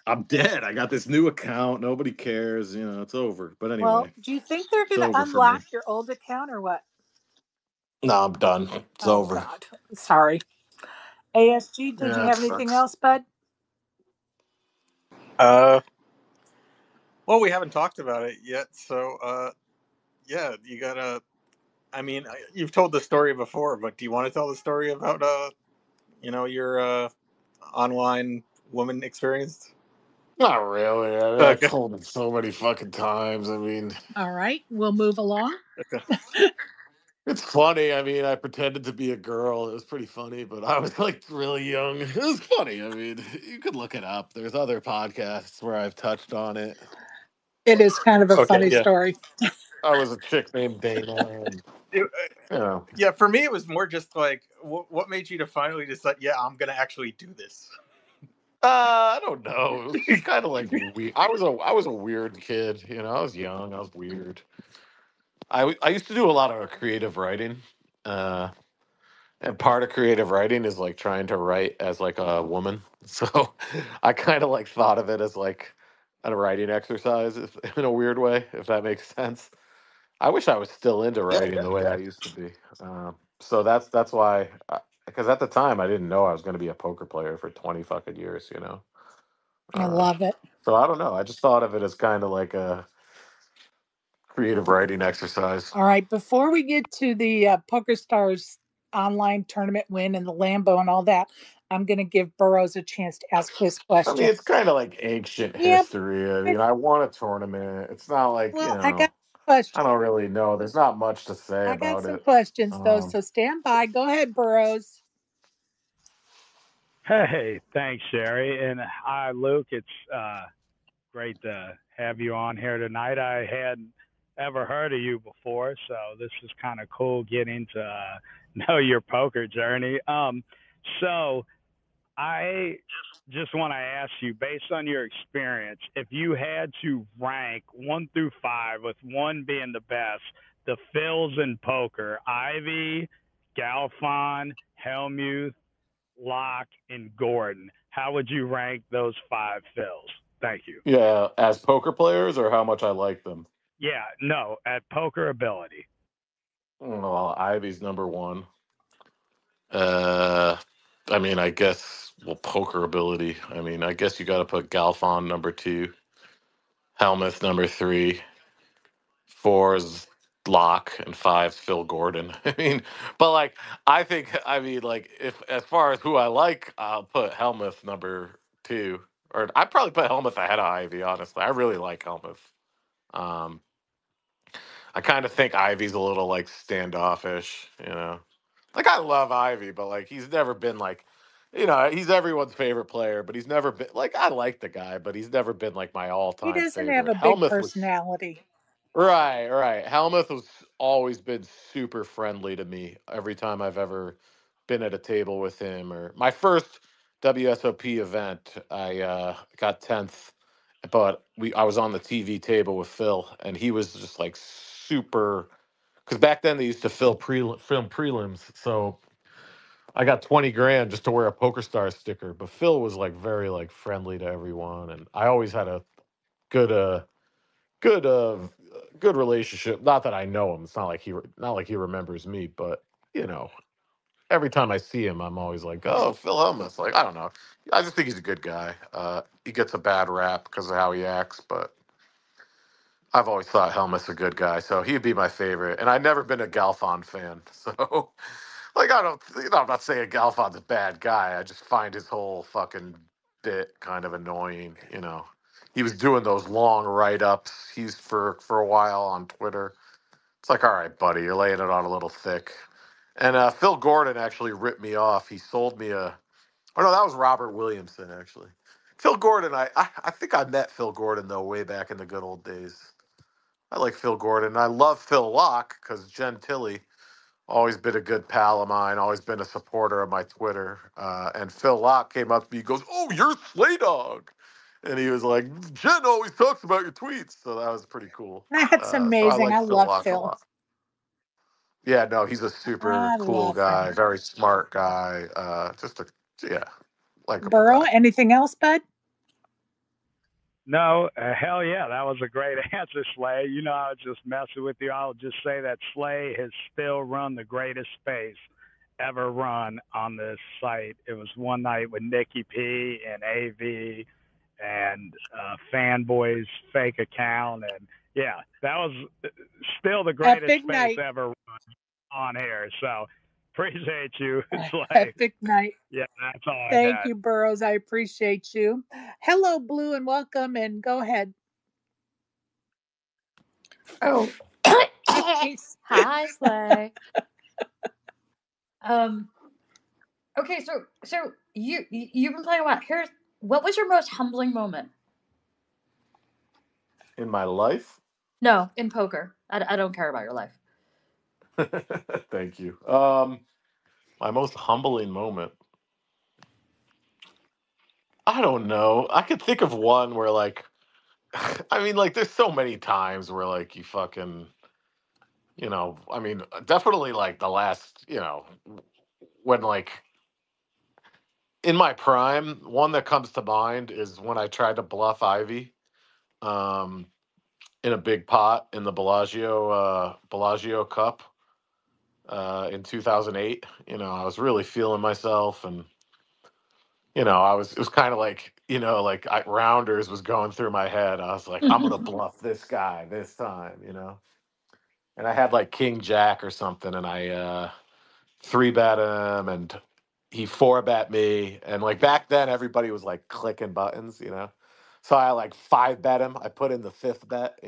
I'm dead. I got this new account. Nobody cares. It's over. But Well, anyway, do you think they're it's going to over for me. unlock your old account or what? No, I'm done. It's Oh, over. God. Sorry. ASG, did you Yeah, it have anything sucks. else, bud? Well, we haven't talked about it yet, so yeah, you gotta. I mean, you've told the story before, but do you want to tell the story about your online woman experience? Not really. I mean, I've Okay. told it so many fucking times. I mean, All right. We'll move along. Okay. it's funny. I mean, I pretended to be a girl. It was pretty funny, but I was like really young. It was funny. I mean, you could look it up. There's other podcasts where I've touched on it. It is kind of a Okay. funny Yeah. story. I was a chick named Dana, and It- you know, yeah. For me, it was more just like, what made you to finally decide? Yeah, I'm gonna actually do this. I don't know. It was just kind of like we. I was a weird kid. I was young. I was weird. I used to do a lot of creative writing. Uh, And part of creative writing is like trying to write as like a woman. So I kind of like thought of it as like a writing exercise in a weird way, if that makes sense. I wish I was still into Yeah. writing the way I used to be. So that's why, because at the time I didn't know I was going to be a poker player for 20 fucking years. I Uh, love it. so I don't know. I just thought of it as kind of like a creative writing exercise. All right. Before we get to the Poker Stars online tournament win and the Lambo and all that, I'm going to give Burroughs a chance to ask his I mean, question. it's kind of like ancient Yeah. history. I mean, I won a tournament. It's not like, Well, I got questions. I don't really know. There's not much to say I got about some it. questions though, Um, so stand by. Go ahead, Burroughs. Hey, thanks, Sherry. And hi, Luke. It's great to have you on here tonight. I hadn't ever heard of you before, so this is kind of cool getting to know your poker journey. So I just want to ask you, based on your experience, if you had to rank 1 through 5, with 1 being the best, the fills in poker, Ivy, Galfon, Helmuth, Locke, and Gordon. How would you rank those 5 fills? Thank you. yeah, as poker players or how much I like them. Yeah, no, at poker ability. Well, Ivy's number one. Uh, I mean, I guess, well, poker ability. I mean, I guess you got to put Galfon number two, Helmuth number three, four is Locke, and five's Phil Gordon. I mean, but like I mean like if as far as who I like, I'll put Helmuth number two, or I'd probably put Helmuth ahead of Ivy. Honestly, I really like Helmuth. Um, I kind of think Ivy's a little like standoffish, you know. Like I love Ivy, but like he's never been like, he's everyone's favorite player, but he's never been like I like the guy, but he's never been like my He all-time doesn't have favorite. a big Helmuth was personality. right, right. Helmuth was always been super friendly to me every time I've ever been at a table with him. Or my first WSOP event, I got 10th, but I was on the TV table with Phil, and he was just like super. Because back then they used to film prelims, so I got 20 grand just to wear a Poker Star sticker. But Phil was like very like friendly to everyone, and I always had a good good good relationship. Not that I know him. It's not like he remembers me, but you know, every time I see him, I'm always like, oh, Phil Helmuth. Like I don't know. I just think he's a good guy. He gets a bad rap because of how he acts, but I've always thought Helmuth's a good guy, so he'd be my favorite. And I've never been a Galfon fan, so like I don't, I'm not saying Galfon's a bad guy. I just find his whole fucking bit kind of annoying. He was doing those long write ups. He's for a while on Twitter. It's like, all right, buddy, you're laying it on a little thick. And Phil Gordon actually ripped me off. He sold me a. Oh no, that was Robert Williamson actually. Phil Gordon, I think I met Phil Gordon though way back in the good old days. I like Phil Gordon. I love Phil Locke because Jen Tilly always been a good pal of mine, always been a supporter of my Twitter. And Phil Locke came up to me, he goes, "Oh, you're Slay Dog." And he was like, "Jen always talks about your tweets." So that was pretty cool. That's So I amazing. like I Phil love Locke a Phil. lot. Yeah, no, he's a super I cool love guy, him. very smart guy. Yeah, likable Burrow, guy. anything else, bud? No, hell yeah, that was a great answer, Slay. I was just messing with you. I'll just say that Slay has still run the greatest space ever run on this site. It was one night with Nikki P and AV and Fanboy's fake account, and yeah, that was still the greatest Epic space night. ever run on air. So appreciate you, Slay. Epic night. Yeah, that's all I Thank got. you, Burrows. I appreciate you. Hello, Blue, and welcome. And go ahead. Oh, Jeez. hi, Slay. Um. Okay, so you've been playing a lot. What was your most humbling moment? In my life, No, in poker. I don't care about your life. thank you. My most humbling moment. I don't know. I could think of one where like I mean, like, there's so many times where, like, you fucking, I mean, definitely, like, the last, when, like, in my prime, one that comes to mind is when I tried to bluff Ivy, um, in a big pot in the Bellagio Cup, in 2008. I was really feeling myself, and it was kind of like, like Rounders was going through my head. I was like, I'm gonna bluff this guy this time. And I had like King Jack or something, and I three bet him, and he four bet me, and like back then everybody was like clicking buttons. So I like five bet him. I put in the fifth bet,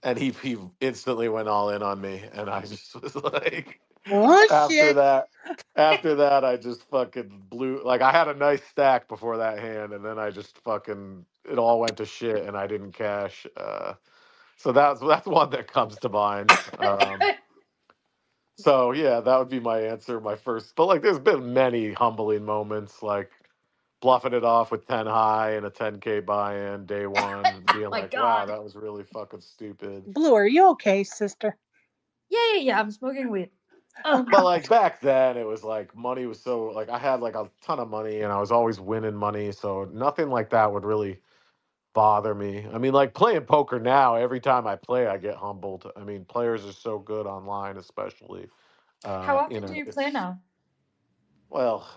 and he instantly went all in on me, and I just was like, Oh, after shit. that. After that, I just fucking blew. Like I had a nice stack before that hand, and then I just fucking it all went to shit, and I didn't cash. So that's one that comes to mind. So yeah, that would be my answer, my first. But like, there's been many humbling moments, like bluffing it off with 10 high and a 10K buy-in day one, being My like, "Wow, God. that was really fucking stupid." Blue, are you okay, sister? Yeah. I'm smoking weed. Um. But like back then, it was like money was so like I had like a ton of money and I was always winning money, so nothing like that would really bother me. I mean, like playing poker now, every time I play, I get humbled. I mean, players are so good online, especially. How often do you play It's now? well,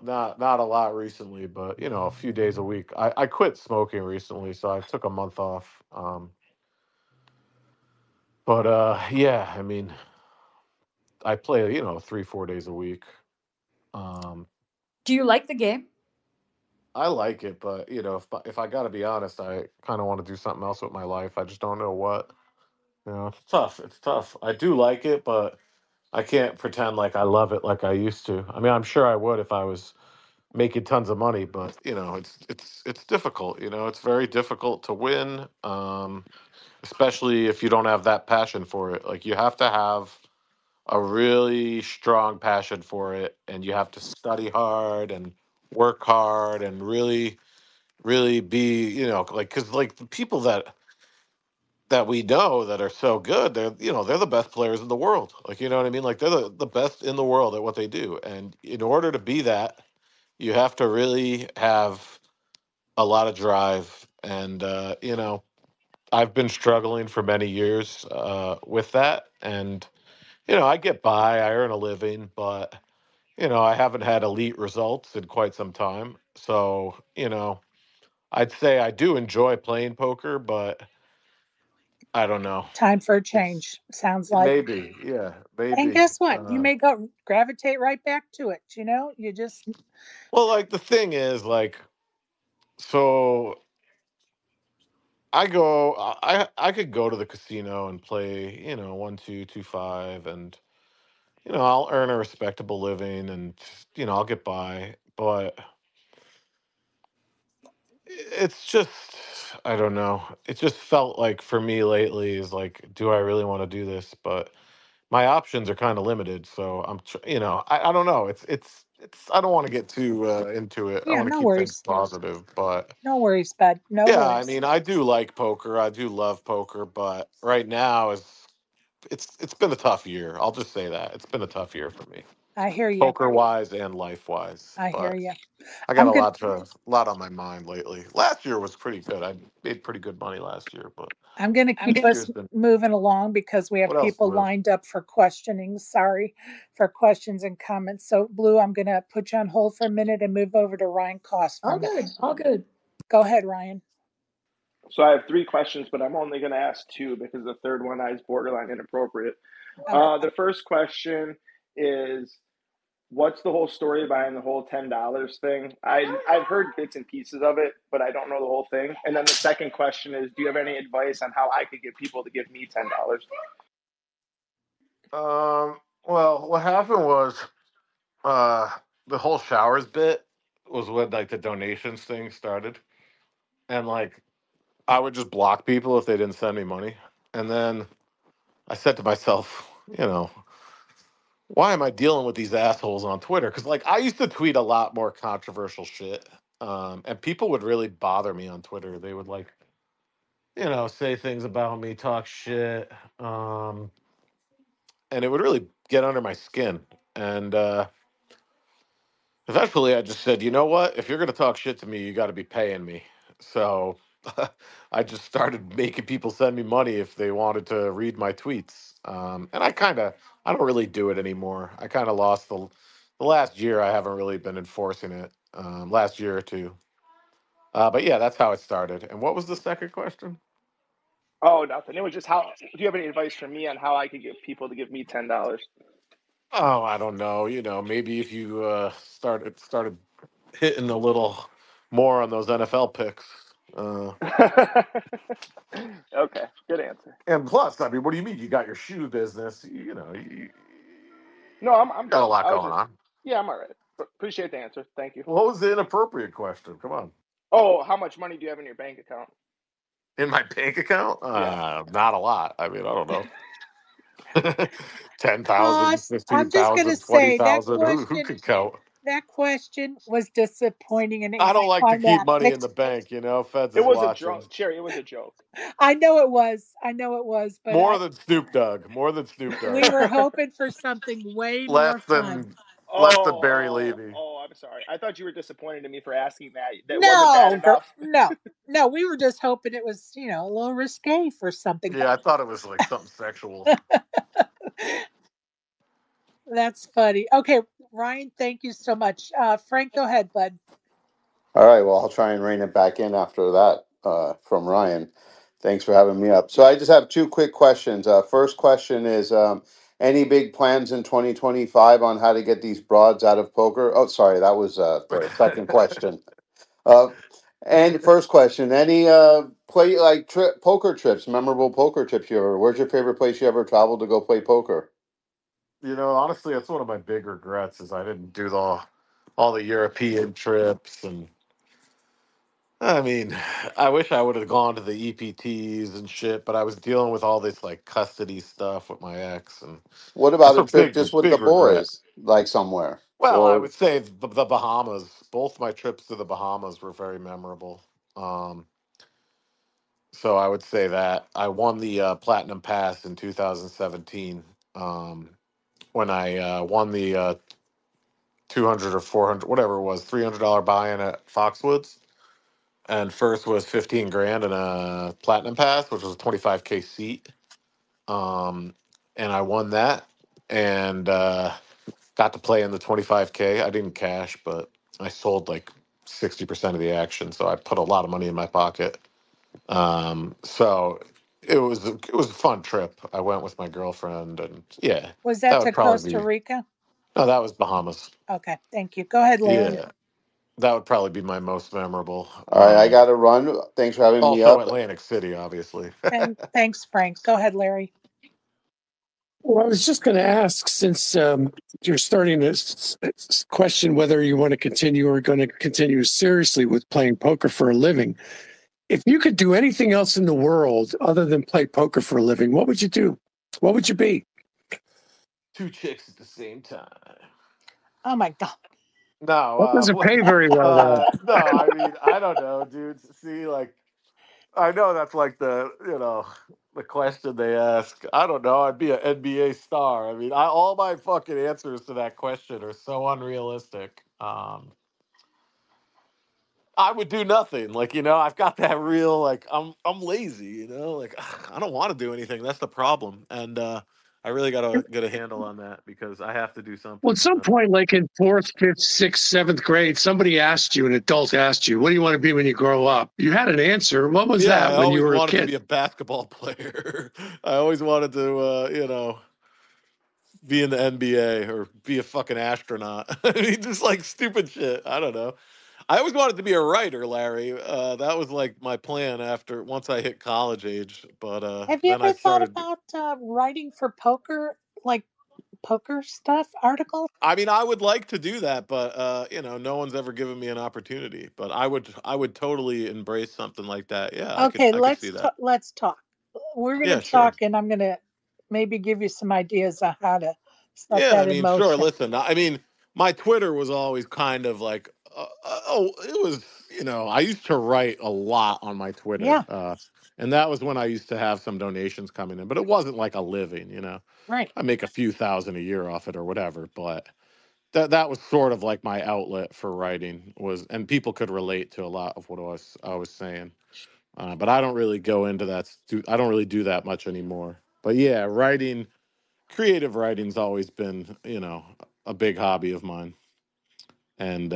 not a lot recently, but a few days a week. I quit smoking recently, so I took a month off. But yeah, I mean, I play 3-4 days a week. Um, Do you like the game? I like it, but if I got to be honest, I kind of want to do something else with my life. I just don't know what. It's tough. It's tough. I do like it, but I can't pretend like I love it like I used to. I mean, I'm sure I would if I was making tons of money, but it's difficult. It's very difficult to win, especially if you don't have that passion for it. Like you have to have a really strong passion for it, and you have to study hard and work hard and really, really be, like because like the people that we know that are so good, they're the best players in the world. Like you know what I mean? Like they're the best in the world at what they do, and in order to be that, you have to really have a lot of drive. And I've been struggling for many years with that, and I get by, I earn a living, but I haven't had elite results in quite some time. So I'd say I do enjoy playing poker, but I don't know. Time for a It's change, sounds like. maybe, yeah, And maybe. guess what? You may go gravitate right back to it. You just Well, like the thing is, like, so I could go to the casino and play, 1, 2, 2, 5, and I'll earn a respectable living, and I'll get by. But it's just, I don't know. It just felt like for me lately is like, do I really want to do this? But my options are kind of limited, so I don't know. It's I don't want to get too into it. I yeah, want to no keep things worries. positive, but No worries, bud. No yeah, I worries. mean, I do like poker. I do love poker, but right now it's been a tough year. I'll just say that. It's been a tough year for me. I hear you. Poker wise and life wise. I hear But you. I got I'm gonna a lot on my mind lately. Last year was pretty good. I made pretty good money last year, but I'm gonna I'm keep this gonna. us year's been moving along because we have what else, people Blue? lined up for questioning. Sorry for questions and comments. So, Blue, I'm gonna put you on hold for a minute and move over to Ryan Cost for a All minute. good. All good. Go ahead, Ryan. So I have three questions, but I'm only going to ask two because the third one is borderline inappropriate. Okay. The first question is, what's the whole story behind the whole $10 thing? I've heard bits and pieces of it, but I don't know the whole thing. And then the second question is, do you have any advice on how I could get people to give me $10? Well, what happened was uh the whole showers bit was when like the donations thing started. And like I would just block people if they didn't send me money. And then I said to myself, why am I dealing with these assholes on Twitter? Because like I used to tweet a lot more controversial shit. And people would really bother me on Twitter. They would like, say things about me, talk shit. And it would really get under my skin. And eventually I just said, you know what? If you're gonna talk shit to me, you gotta be paying me. So I just started making people send me money if they wanted to read my tweets. And I don't really do it anymore. I kind of lost the last year. I haven't really been enforcing it. Last year or two. But yeah, that's how it started. And what was the second question? Oh, nothing. It was just how. Do you have any advice for me on how I could get people to give me $10? Oh, I don't know. Maybe if you started hitting a little more on those NFL picks. Okay, good answer. And plus, I mean, what do you mean? You got your shoe business. You No, I'm got a good. lot I was going just, on. yeah, I'm all right. But appreciate the answer. Thank you. What was the inappropriate question? Come on. Oh, how much money do you have in your bank account? In my bank account? Yeah. Not a lot. I mean, I don't know. 10,000, Cost. I'm just gonna 15,000, twenty say that thousand. Who question. could count? That question was disappointing, and I don't like to find keep that. money in the bank, Feds It is was a watching. joke. Cherry, it was a joke. I know it was. I know it was, but More than Snoop Dogg. More than Snoop we Dogg. were hoping for something way Less more fun. than less than Oh, Barry oh, Levy. oh, I'm sorry. I thought you were disappointed in me for asking that. That wasn't bad No, enough. no, no. We were just hoping it was, a little risque for something. Yeah, I thought it was like something sexual. That's funny. Okay, Ryan, thank you so much. Frank, go ahead, bud. All right, well, I'll try and rein it back in after that from Ryan. Thanks for having me up. So I just have two quick questions. First question is, any big plans in 2025 on how to get these broads out of poker? Oh, sorry, that was the second question. Uh, and first question, any play like poker trips, memorable poker trips you ever? Where's your favorite place you ever traveled to go play poker? Honestly, that's one of my big regrets is I didn't do all the European trips. And I mean, I wish I would have gone to the EPTs and shit, but I was dealing with all this like custody stuff with my ex, and What that's about a a trip big just with the big regret. boys, like somewhere? Well, I Or would say the Bahamas. Both my trips to the Bahamas were very memorable. Um, so I would say that I won the Platinum Pass in 2017 um, when I won the 200 or 400, whatever it was, $300 buy-in at Foxwoods. And first was 15 grand and a Platinum Pass, which was a 25K seat. Um, and I won that and got to play in the 25K. I didn't cash, but I sold like 60% of the action, so I put a lot of money in my pocket. So it was a fun trip. I went with my girlfriend, and yeah, Was that that would to probably Costa be. Rica? No, that was Bahamas. Okay, thank you. Go ahead, Larry. Yeah, that would probably be my most memorable. all right, I got to run. Thanks for having me Also up. Atlantic City, obviously. Thanks, Frank. Go ahead, Larry. Well, I was just going to ask, since you're starting to question whether you want to continue or going to continue seriously with playing poker for a living. If you could do anything else in the world other than play poker for a living, what would you do? What would you be? Two chicks at the same time. Oh my God. No, That doesn't pay very well, though. no. I mean, I don't know, dude. See, like, I know that's like the question they ask. I don't know. I'd be an NBA star. I mean, all my fucking answers to that question are so unrealistic. I would do nothing. Like, I've got that real like I'm lazy. Like I don't want to do anything. That's the problem, and I really gotta get a handle on that because I have to do Well, at something. some point, like in fourth, fifth, sixth, seventh grade, somebody asked you, an adult asked you, what do you want to be when you grow up? You had an answer. What was Yeah, that I when you always were a wanted to kid? be a basketball player. I always wanted to, be in the NBA or be a fucking astronaut. I mean, just like stupid shit. I don't know. I always wanted to be a writer, Larry. That was like my plan after once I hit college age. But Have you then I ever thought started. about writing for poker, like poker stuff, articles? I mean, I would like to do that, but no one's ever given me an opportunity. But I would totally embrace something like that. Yeah, I could Okay, I could see that. let's talk. We're Yeah, gonna sure. talk, and I'm gonna maybe give you some ideas on how to set Yeah, I that in mean, sure. motion. Listen, I mean, my Twitter was always kind of like, it was, I used to write a lot on my Twitter, Yeah, and that was when I used to have some donations coming in, but it wasn't like a living. right. I make a few thousand a year off it or whatever, but that was sort of like my outlet for writing was, and people could relate to a lot of what I was saying. But I don't really go into that. I don't really do that much anymore. But yeah, writing creative writing's always been, a big hobby of mine, and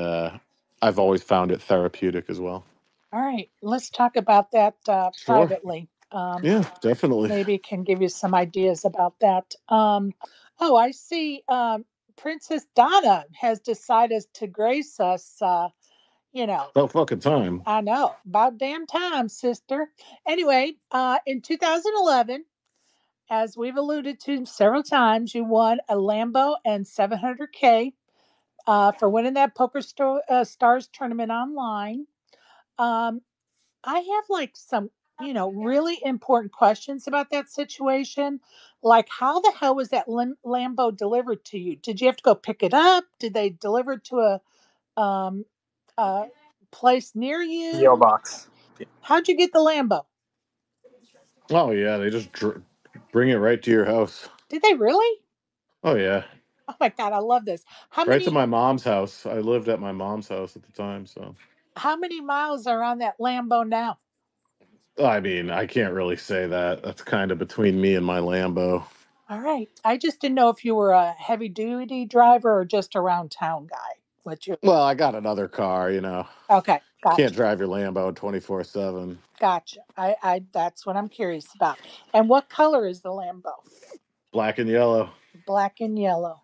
I've always found it therapeutic as well. All right, let's talk about that Sure. privately. Yeah, definitely. Maybe can give you some ideas about that. Oh, I see. Princess Donna has decided to grace us. You know, About fucking time. I know, about damn time, sister. Anyway, in 2011, as we've alluded to several times, you won a Lambo and 700K for winning that Stars tournament online. Um, I have like some, really important questions about that situation. Like, how the hell was that Lambo delivered to you? Did you have to go pick it up? Did they deliver it to um, a place near PO you? box. How'd you get the Lambo? Oh yeah, they just bring it right to your house. Did they really? Oh yeah, Oh my God, I love this. How right to many my mom's house. I lived at my mom's house at the time, so how many miles are on that Lambo now? I mean, I can't really say that. That's kind of between me and my Lambo. All right. I just didn't know if you were a heavy duty driver or just around town guy. What you Well, I got another car. Okay, Can't gotcha. drive your Lambo 24/7. Gotcha. I that's what I'm curious about. And what color is the Lambo? Black and yellow. Black and yellow.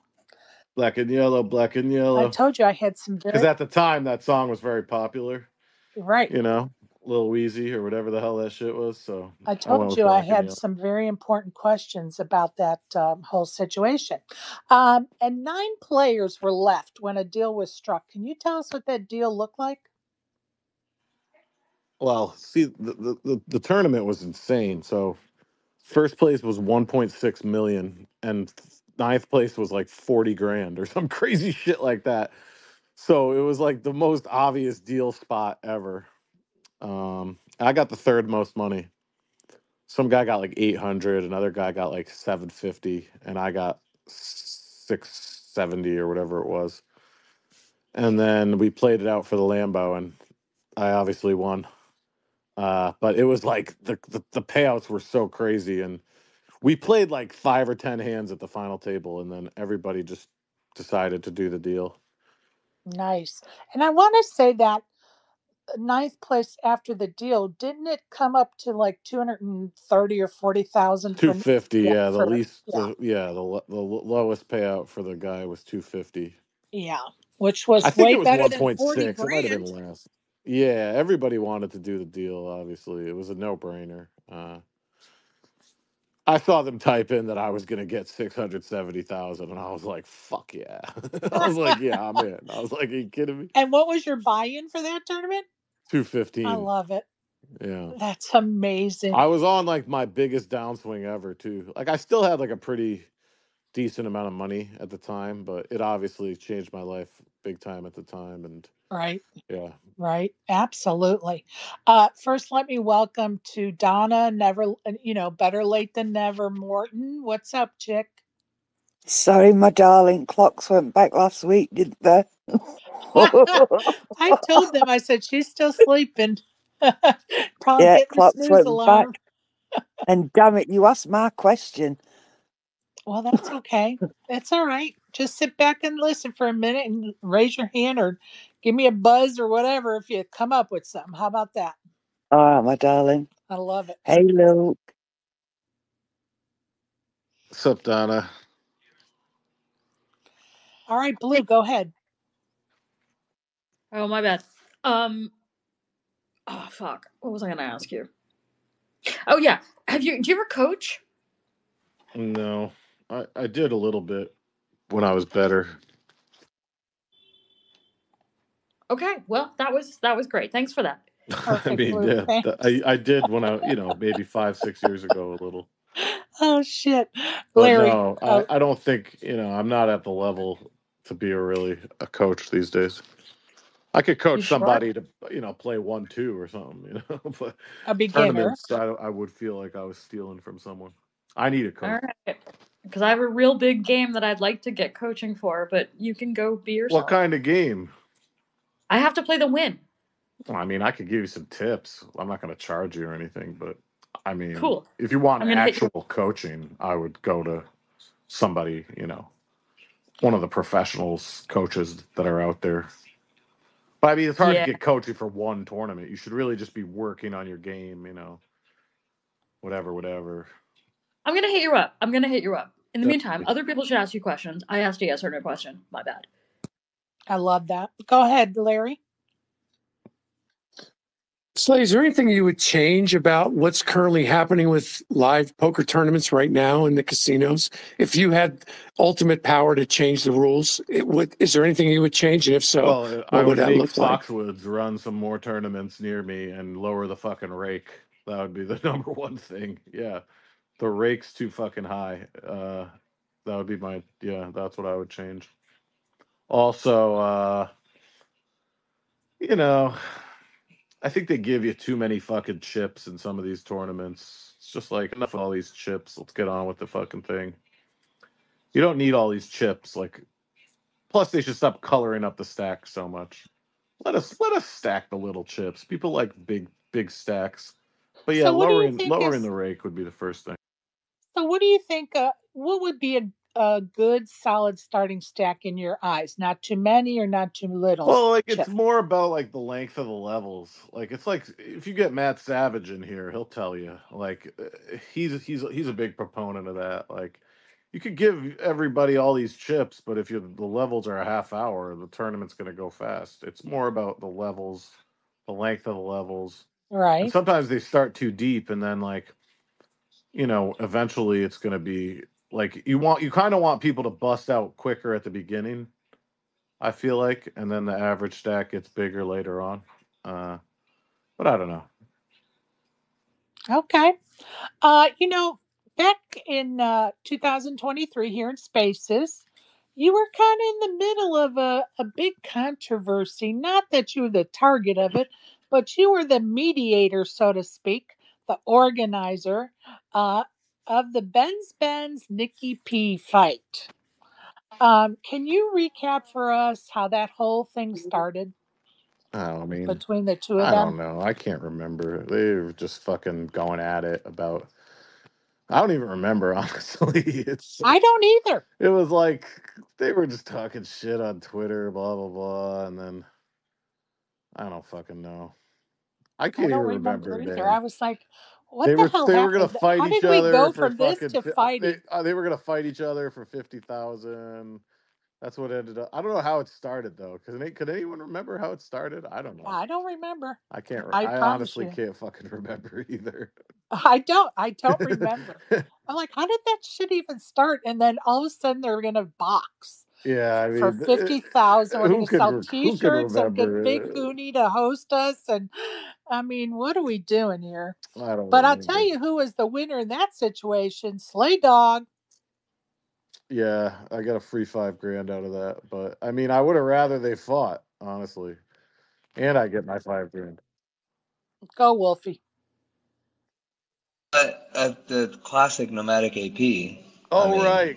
Black and yellow, black and I yellow. told you I had some Because very at the time, that song was very popular, right. you know, Lil Weezy or whatever the hell that shit was. So I I went told with you I black and had yellow. some very important questions about that whole situation. And 9 players were left when a deal was struck. Can you tell us what that deal looked like? Well, see, the tournament was insane. So first place was 1.6 million, and ninth place was like 40 grand or some crazy shit like that. So it was like the most obvious deal spot ever. I got the third most money. Some guy got like 800, another guy got like 750, and I got 670 or whatever it was. And then we played it out for the Lambo, and I obviously won. But it was like the payouts were so crazy, and we played like 5 or 10 hands at the final table, and then everybody just decided to do the deal. Nice. And I want to say that ninth place after the deal, didn't it come up to like 230 or 40,000 for 250, yeah, yeah. The for least, yeah, the lowest payout for the guy was 250. yeah, which I was think way it was better than 40 1.6. It might have been grand. less. Yeah, everybody wanted to do the deal. Obviously, it was a no-brainer. I saw them type in that I was going to get 670,000, and I was like, "Fuck yeah!" I was like, "Yeah, I'm in." I was like, "Are you kidding me?" And what was your buy-in for that tournament? I 215. love it. Yeah, That's amazing. I was on like my biggest downswing ever too. Like I still had like a pretty decent amount of money at the time, but it obviously changed my life big time at the time, and Right. yeah. Right. Absolutely. First, let me welcome to Donna. Never, better late than never. Morton, what's up, chick? Sorry, my darling, clocks went back last week, didn't they? I told them. I said she's still sleeping. Probably Yeah, hitting the clocks snooze went back. alarm. And damn it, you asked my question. Well, that's okay. It's all right. Just sit back and listen for a minute and raise your hand or give me a buzz or whatever if you come up with something. How about that? All right, my darling. I love it. Hey, Luke. What's up, Donna? All right, Blue, go ahead. Oh, my bad. Oh fuck. What was I gonna ask you? Oh yeah. Do you ever coach? No, I did a little bit when I was better. Okay. Well, that was great. Thanks for that. I Perfect, mean, Blue. yeah, Thanks. I did when I, maybe 5, 6 years ago, a little. Oh shit, But Larry. no, Oh, I don't think, I'm not at the level to be a coach these days. I could you coach sure? somebody to, play 1-2 or something, but A beginner. tournaments, I would feel like I was stealing from someone. I need a All coach. right. Because I have a real big game that I'd like to get coaching for, but you can go be What yourself. kind of game? I have to play the win. Well, I mean, I could give you some tips. I'm not going to charge you or anything, but I mean, Cool. if you want I'm gonna hit you. actual coaching, I would go to somebody, one of the professionals coaches that are out there. But I mean, it's hard to Yeah. get coaching for one tournament. You should really just be working on your game, whatever. I'm gonna hit you up. I'm gonna hit you up. In the meantime, Definitely. other people should ask you questions. I asked a yes or no question. My bad. I love that. Go ahead, Larry. Slay, is there anything you would change about what's currently happening with live poker tournaments right now in the casinos? If you had ultimate power to change the rules, is there anything you would change? And if so, Well, I what would would that make look like? Foxwoods run some more tournaments near me and lower the fucking rake. That would be the number one thing. Yeah. The rake's too fucking high. That would be that's what I would change. Also, you know, I think they give you too many fucking chips in some of these tournaments. It's just like enough of all these chips. Let's get on with the fucking thing. You don't need all these chips. Like, plus they should stop coloring up the stack so much. Let us stack the little chips. People like big stacks. But yeah, So, what do you lowering think lowering is? the rake would be the first thing. So, what do you think? What would be a good solid starting stack in your eyes? Not too many or not too little Well, like it's chips? more about like the length of the levels. Like it's like if you get Matt Savage in here, he'll tell you. Like he's a big proponent of that. Like you could give everybody all these chips, but if the levels are a half hour, the tournament's going to go fast. It's more about the levels, the length of the levels, and Right. sometimes they start too deep, and then like eventually it's going to be like you kind of want people to bust out quicker at the beginning. I feel like, and then the average stack gets bigger later on. Uh, but I don't know. Okay. Back in 2023 here in Spaces, you were kind of in the middle of a big controversy. Not that you were the target of it, but you were the mediator, so to speak, the organizer uh, of the Benz Nikki P fight. Can you recap for us how that whole thing started I mean, between the two of I don't them? know. I can't remember. They were just fucking going at it about. I don't even remember honestly. I don't either. It was like they were just talking shit on Twitter, blah blah blah, and then I don't fucking know. I I can't even don't remember remember, it either. man. I was like, what the hell They were gonna happened? fight How each did we other go for from this fucking. to fighting? They were gonna fight each other for 50,000. That's what ended up. I don't know how it started though. Could anyone remember how it started? I don't know. I don't remember. I can't. I I promise honestly you. can't fucking remember either. I don't remember. I'm like, how did that shit even start? And then all of a sudden they're gonna box Yeah, I for mean, 50,000. We're gonna sell who could T-shirts and get Big remember? Goonie to host us. And I mean, what are we doing here? I don't But I'll tell remember. you who was the winner in that situation: Slay Dog. Yeah, I got a free 5 grand out of that, but I mean, I would have rather they fought, honestly, and I get my 5 grand. Go Wolfie. At the classic nomadic AP. I Oh mean, right,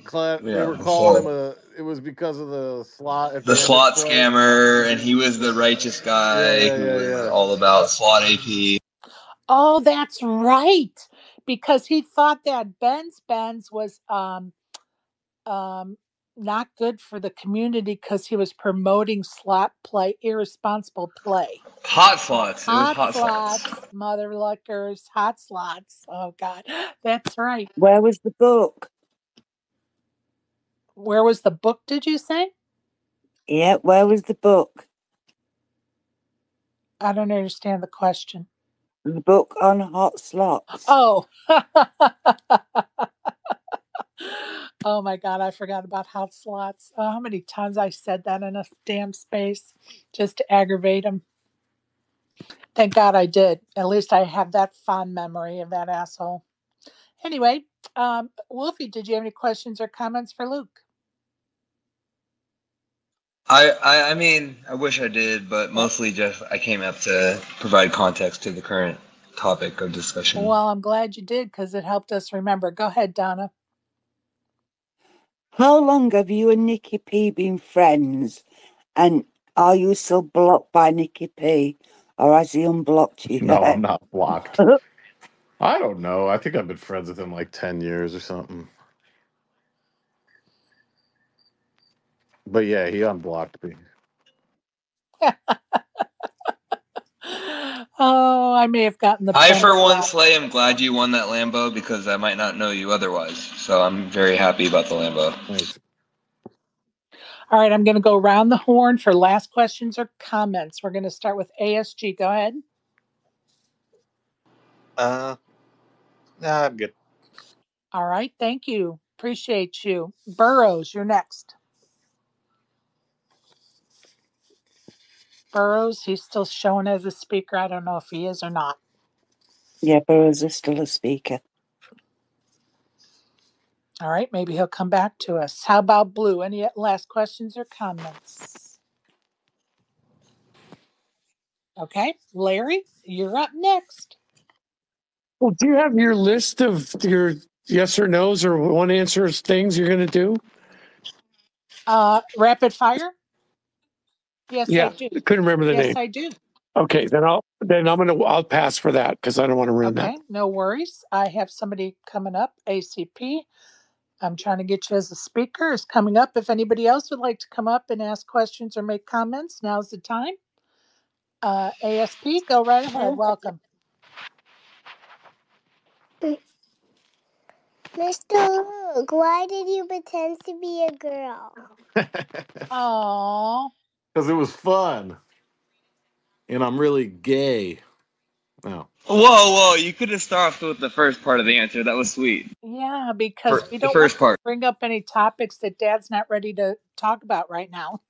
they yeah, were calling him before a. It was because of the slot the advantage slot play. scammer, and he was the righteous Yeah, guy yeah, who yeah, was yeah. all about slot AP. Oh, that's right. Because he thought that Benz was um not good for the community because he was promoting slot play, irresponsible play. Hot slots. It was Hot hot slots. slots, mother luckers, hot slots. Oh God. That's right. Where was the book? Where was the book, did you say? Yeah, where was the book? I don't understand the question. The book on hot slots. Oh. Oh my God, I forgot about hot slots. Oh, how many times I said that in a damn space just to aggravate him. Thank God I did. At least I have that fond memory of that asshole. Anyway, Wolfie, did you have any questions or comments for Luke? I mean, I wish I did, but mostly just I came up to provide context to the current topic of discussion. Well, I'm glad you did because it helped us remember. Go ahead, Donna. How long have you and Nikki P been friends? And are you still blocked by Nikki P? Or has he unblocked you No, I'm yet? not blocked. I don't know. I think I've been friends with him like 10 years or something. But yeah, he unblocked me. Oh, I may have gotten the I, pen for one, slap. Slay, am glad you won that Lambo because I might not know you otherwise. So I'm very happy about the Lambo. Thanks. All right, I'm going to go around the horn for last questions or comments. We're going to start with ASG. Go ahead. Nah, I'm good. All right, thank you. Appreciate you. Burrows, you're next. Burrows, he's still showing as a speaker. I don't know if he is or not. Yeah, Burrows is still a speaker. All right, maybe he'll come back to us. How about Blue? Any last questions or comments? Okay, Larry, you're up next. Well, do you have your list of your yes or no's or one answers things you're going to do? Rapid fire? Yes, I Yeah, do. couldn't remember the Yes, name. I do. Okay, I'll pass for that because I don't want to ruin that. Okay, no worries. I have somebody coming up, ACP. I'm trying to get you as a speaker. It's coming up. If anybody else would like to come up and ask questions or make comments, now's the time. ASP, go right ahead. Welcome. Mr. Luke, why did you pretend to be a girl? Oh, Because it was fun. And I'm really gay. No. Whoa! You could have started with the first part of the answer. That was sweet. yeah, because we The don't want first to part. bring up any topics that Dad's not ready to talk about right now.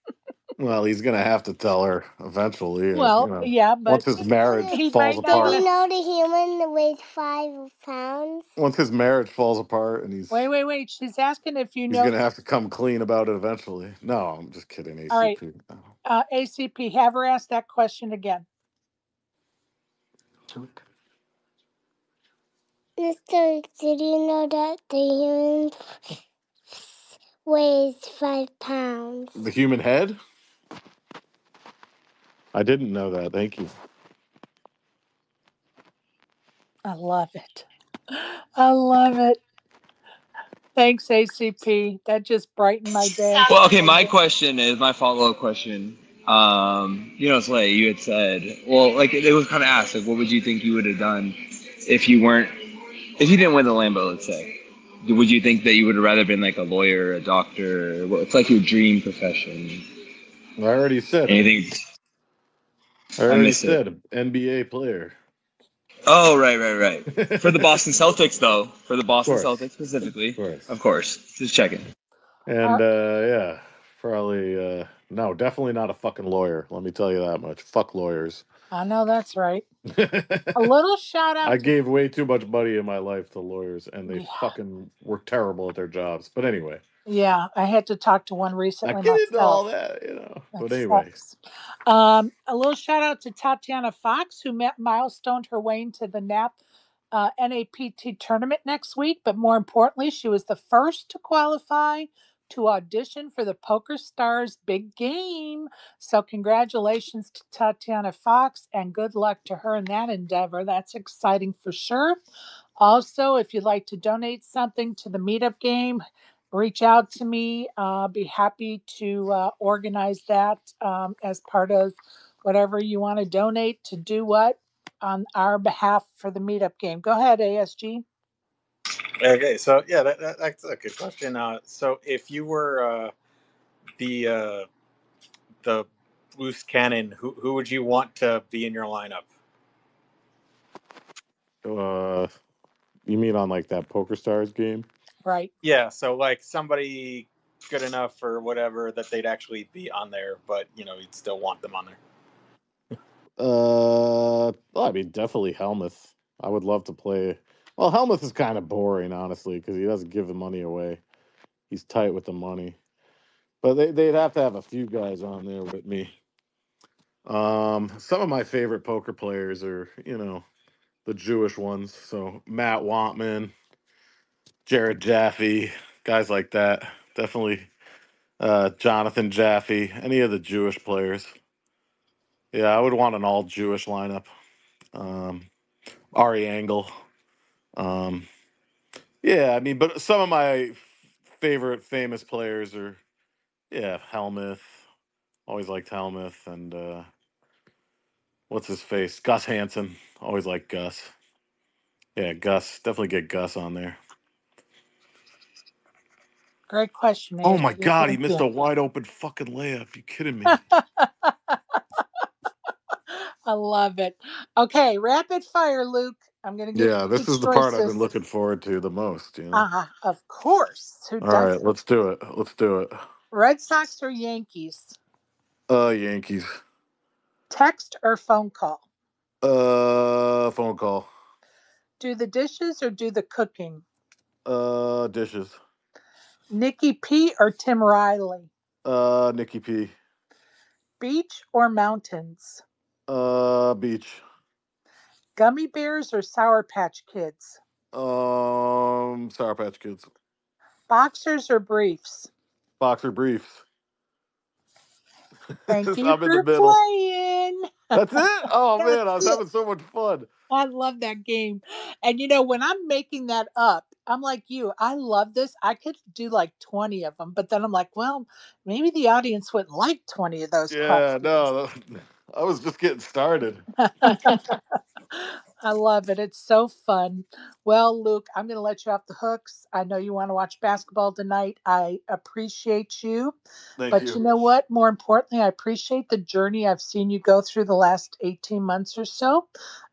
Well, he's going to have to tell her eventually, Well, yeah, but once his marriage he falls might not. apart. Did you know the human weighs 5 pounds? Once his marriage falls apart and Wait. She's asking if you he's know. going to have to come clean about it eventually. No, I'm just kidding, All right, ACP. No. ACP, have her ask that question again. Mr. Luke, did you know that the human weighs 5 pounds? The human head? I didn't know that. Thank you. I love it. I love it. Thanks, ACP. That just brightened my day. Well, okay. My question is my follow-up question. Slay, you had said, well, like it was kind of asked, like, what would you think you would have done if if you didn't win the Lambo, let's say? Would you think that you would have rather been like a lawyer, a doctor? What's like your dream profession? I already said it. Anything? I I already missed it. said NBA player. Oh, right. For the Of Boston Celtics, though. For the Boston course. Celtics specifically. Of Course. Just checking. And yeah, probably no, definitely not a fucking lawyer. Let me tell you that much. Fuck lawyers. I know that's right. A little shout out. I gave way too much money in my life to lawyers, and they Yeah. fucking were terrible at their jobs. But anyway, Yeah, I had to talk to one I recently get into all myself. that, That But anyway, sucks. A little shout out to Tatiana Fox, who milestoned her way into the NAPT tournament next week. But more importantly, she was the first to qualify to audition for the Poker Stars big game. So, congratulations to Tatiana Fox and good luck to her in that endeavor. That's exciting for sure. Also, if you'd like to donate something to the meetup game, reach out to me. Be happy to organize that as part of whatever you want to donate to do what on our behalf for the meetup game. Go ahead, ASG. Okay, so yeah, that's a good question. So if you were the loose cannon, who would you want to be in your lineup? you mean on like that Poker Stars game? Right. Yeah, so like somebody good enough or whatever that they'd actually be on there, but you'd still want them on there. Well, I mean, definitely Helmuth. I would love to play. Well, Helmuth is kind of boring, honestly, because he doesn't give the money away. He's tight with the money. But they'd have to have a few guys on there with me. Some of my favorite poker players are, the Jewish ones. So Matt Wantman, Jared Jaffe, guys like that. Definitely Jonathan Jaffe, any of the Jewish players. Yeah, I would want an all Jewish lineup. Ari Angle. Um, yeah, I mean, but some of my favorite famous players are, yeah, Helmuth. Always liked Helmuth. And what's his face? Gus Hansen. Always liked Gus. Yeah, Gus. Definitely get Gus on there. Great question, Oh my ASG. God, he Thank missed you. a wide open fucking layup. You kidding me? I love it. Okay, rapid fire, Luke. I'm going to give Yeah, you this two is the part I've been choices. looking forward to the most, Of course. Who All right, doesn't? let's do it. Let's do it. Red Sox or Yankees? Yankees. Text or phone call? Phone call. Do the dishes or do the cooking? Dishes. Nikki P or Tim Riley? Nikki P. Beach or mountains? Beach. Gummy bears or Sour Patch Kids? Sour Patch Kids. Boxers or briefs? Boxer briefs. Thank you I'm in the for middle. playing. That's it? Oh man, I That's was it. having so much fun. I love that game. And when I'm making that up, I'm like you. I love this. I could do like 20 of them, but then I'm like, well, maybe the audience wouldn't like 20 of those Yeah, questions. no, I was just getting started. I love it. It's so fun. Well, Luke, I'm going to let you off the hooks. I know you want to watch basketball tonight. I appreciate you. Thank But you. you know what? More importantly, I appreciate the journey I've seen you go through the last 18 months or so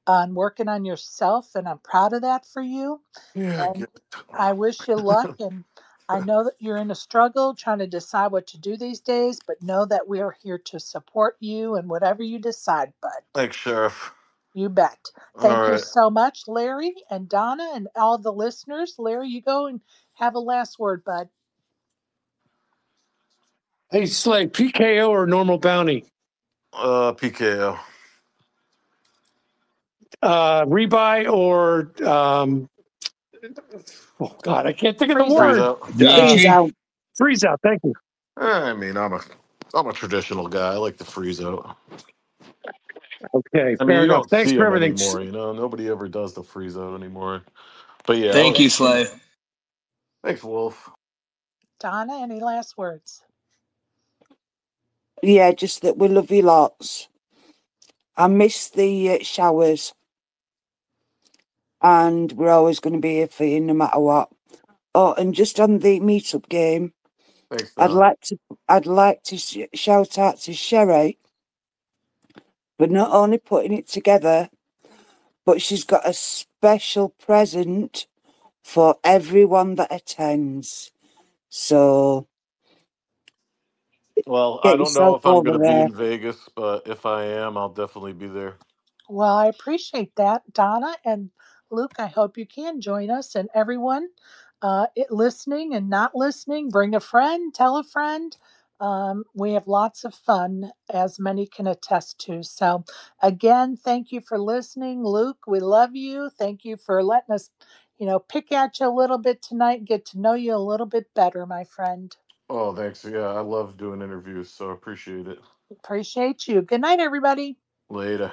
on working on yourself. And I'm proud of that for you. Yeah, I And get it. I wish you luck. And I know that you're in a struggle trying to decide what to do these days, but know that we are here to support you and whatever you decide, bud. Thanks, Sheriff. You bet. All Thank you right. so much, Larry and Donna and all the listeners. Larry, you go and have a last word, bud. Hey, Slay, PKO or normal bounty? PKO. Rebuy or oh God, I can't think of the Freeze Freeze out. word. out. Freeze VHE. out. Freeze out. Thank you. I mean, I'm a traditional guy. I like the freeze out. Okay, I mean, fair you enough. don't Thanks see for them everything. anymore. Nobody ever does the freeze out anymore. But yeah, I Thank like you, the freeze Slay. out. Thanks, Wolf. Donna, any last words? Yeah, just that we love you lots. I miss the showers, and we're always going to be here for you no matter what. Oh, and just on the meetup game, Thanks, I'd Don. like to shout out to Sherry for not only putting it together, but she's got a special present for everyone that attends. So Well, I get don't know yourself if I'm going over to be there. in Vegas, but if I am, I'll definitely be there. Well, I appreciate that, Donna and Luke. I hope you can join us and everyone listening and not listening. Bring a friend, tell a friend. We have lots of fun, as many can attest to. So, again, thank you for listening, Luke. We love you. Thank you for letting us, pick at you a little bit tonight, get to know you a little bit better, my friend. Oh, thanks. Yeah, I love doing interviews, so I appreciate it. Appreciate you. Good night, everybody. Later.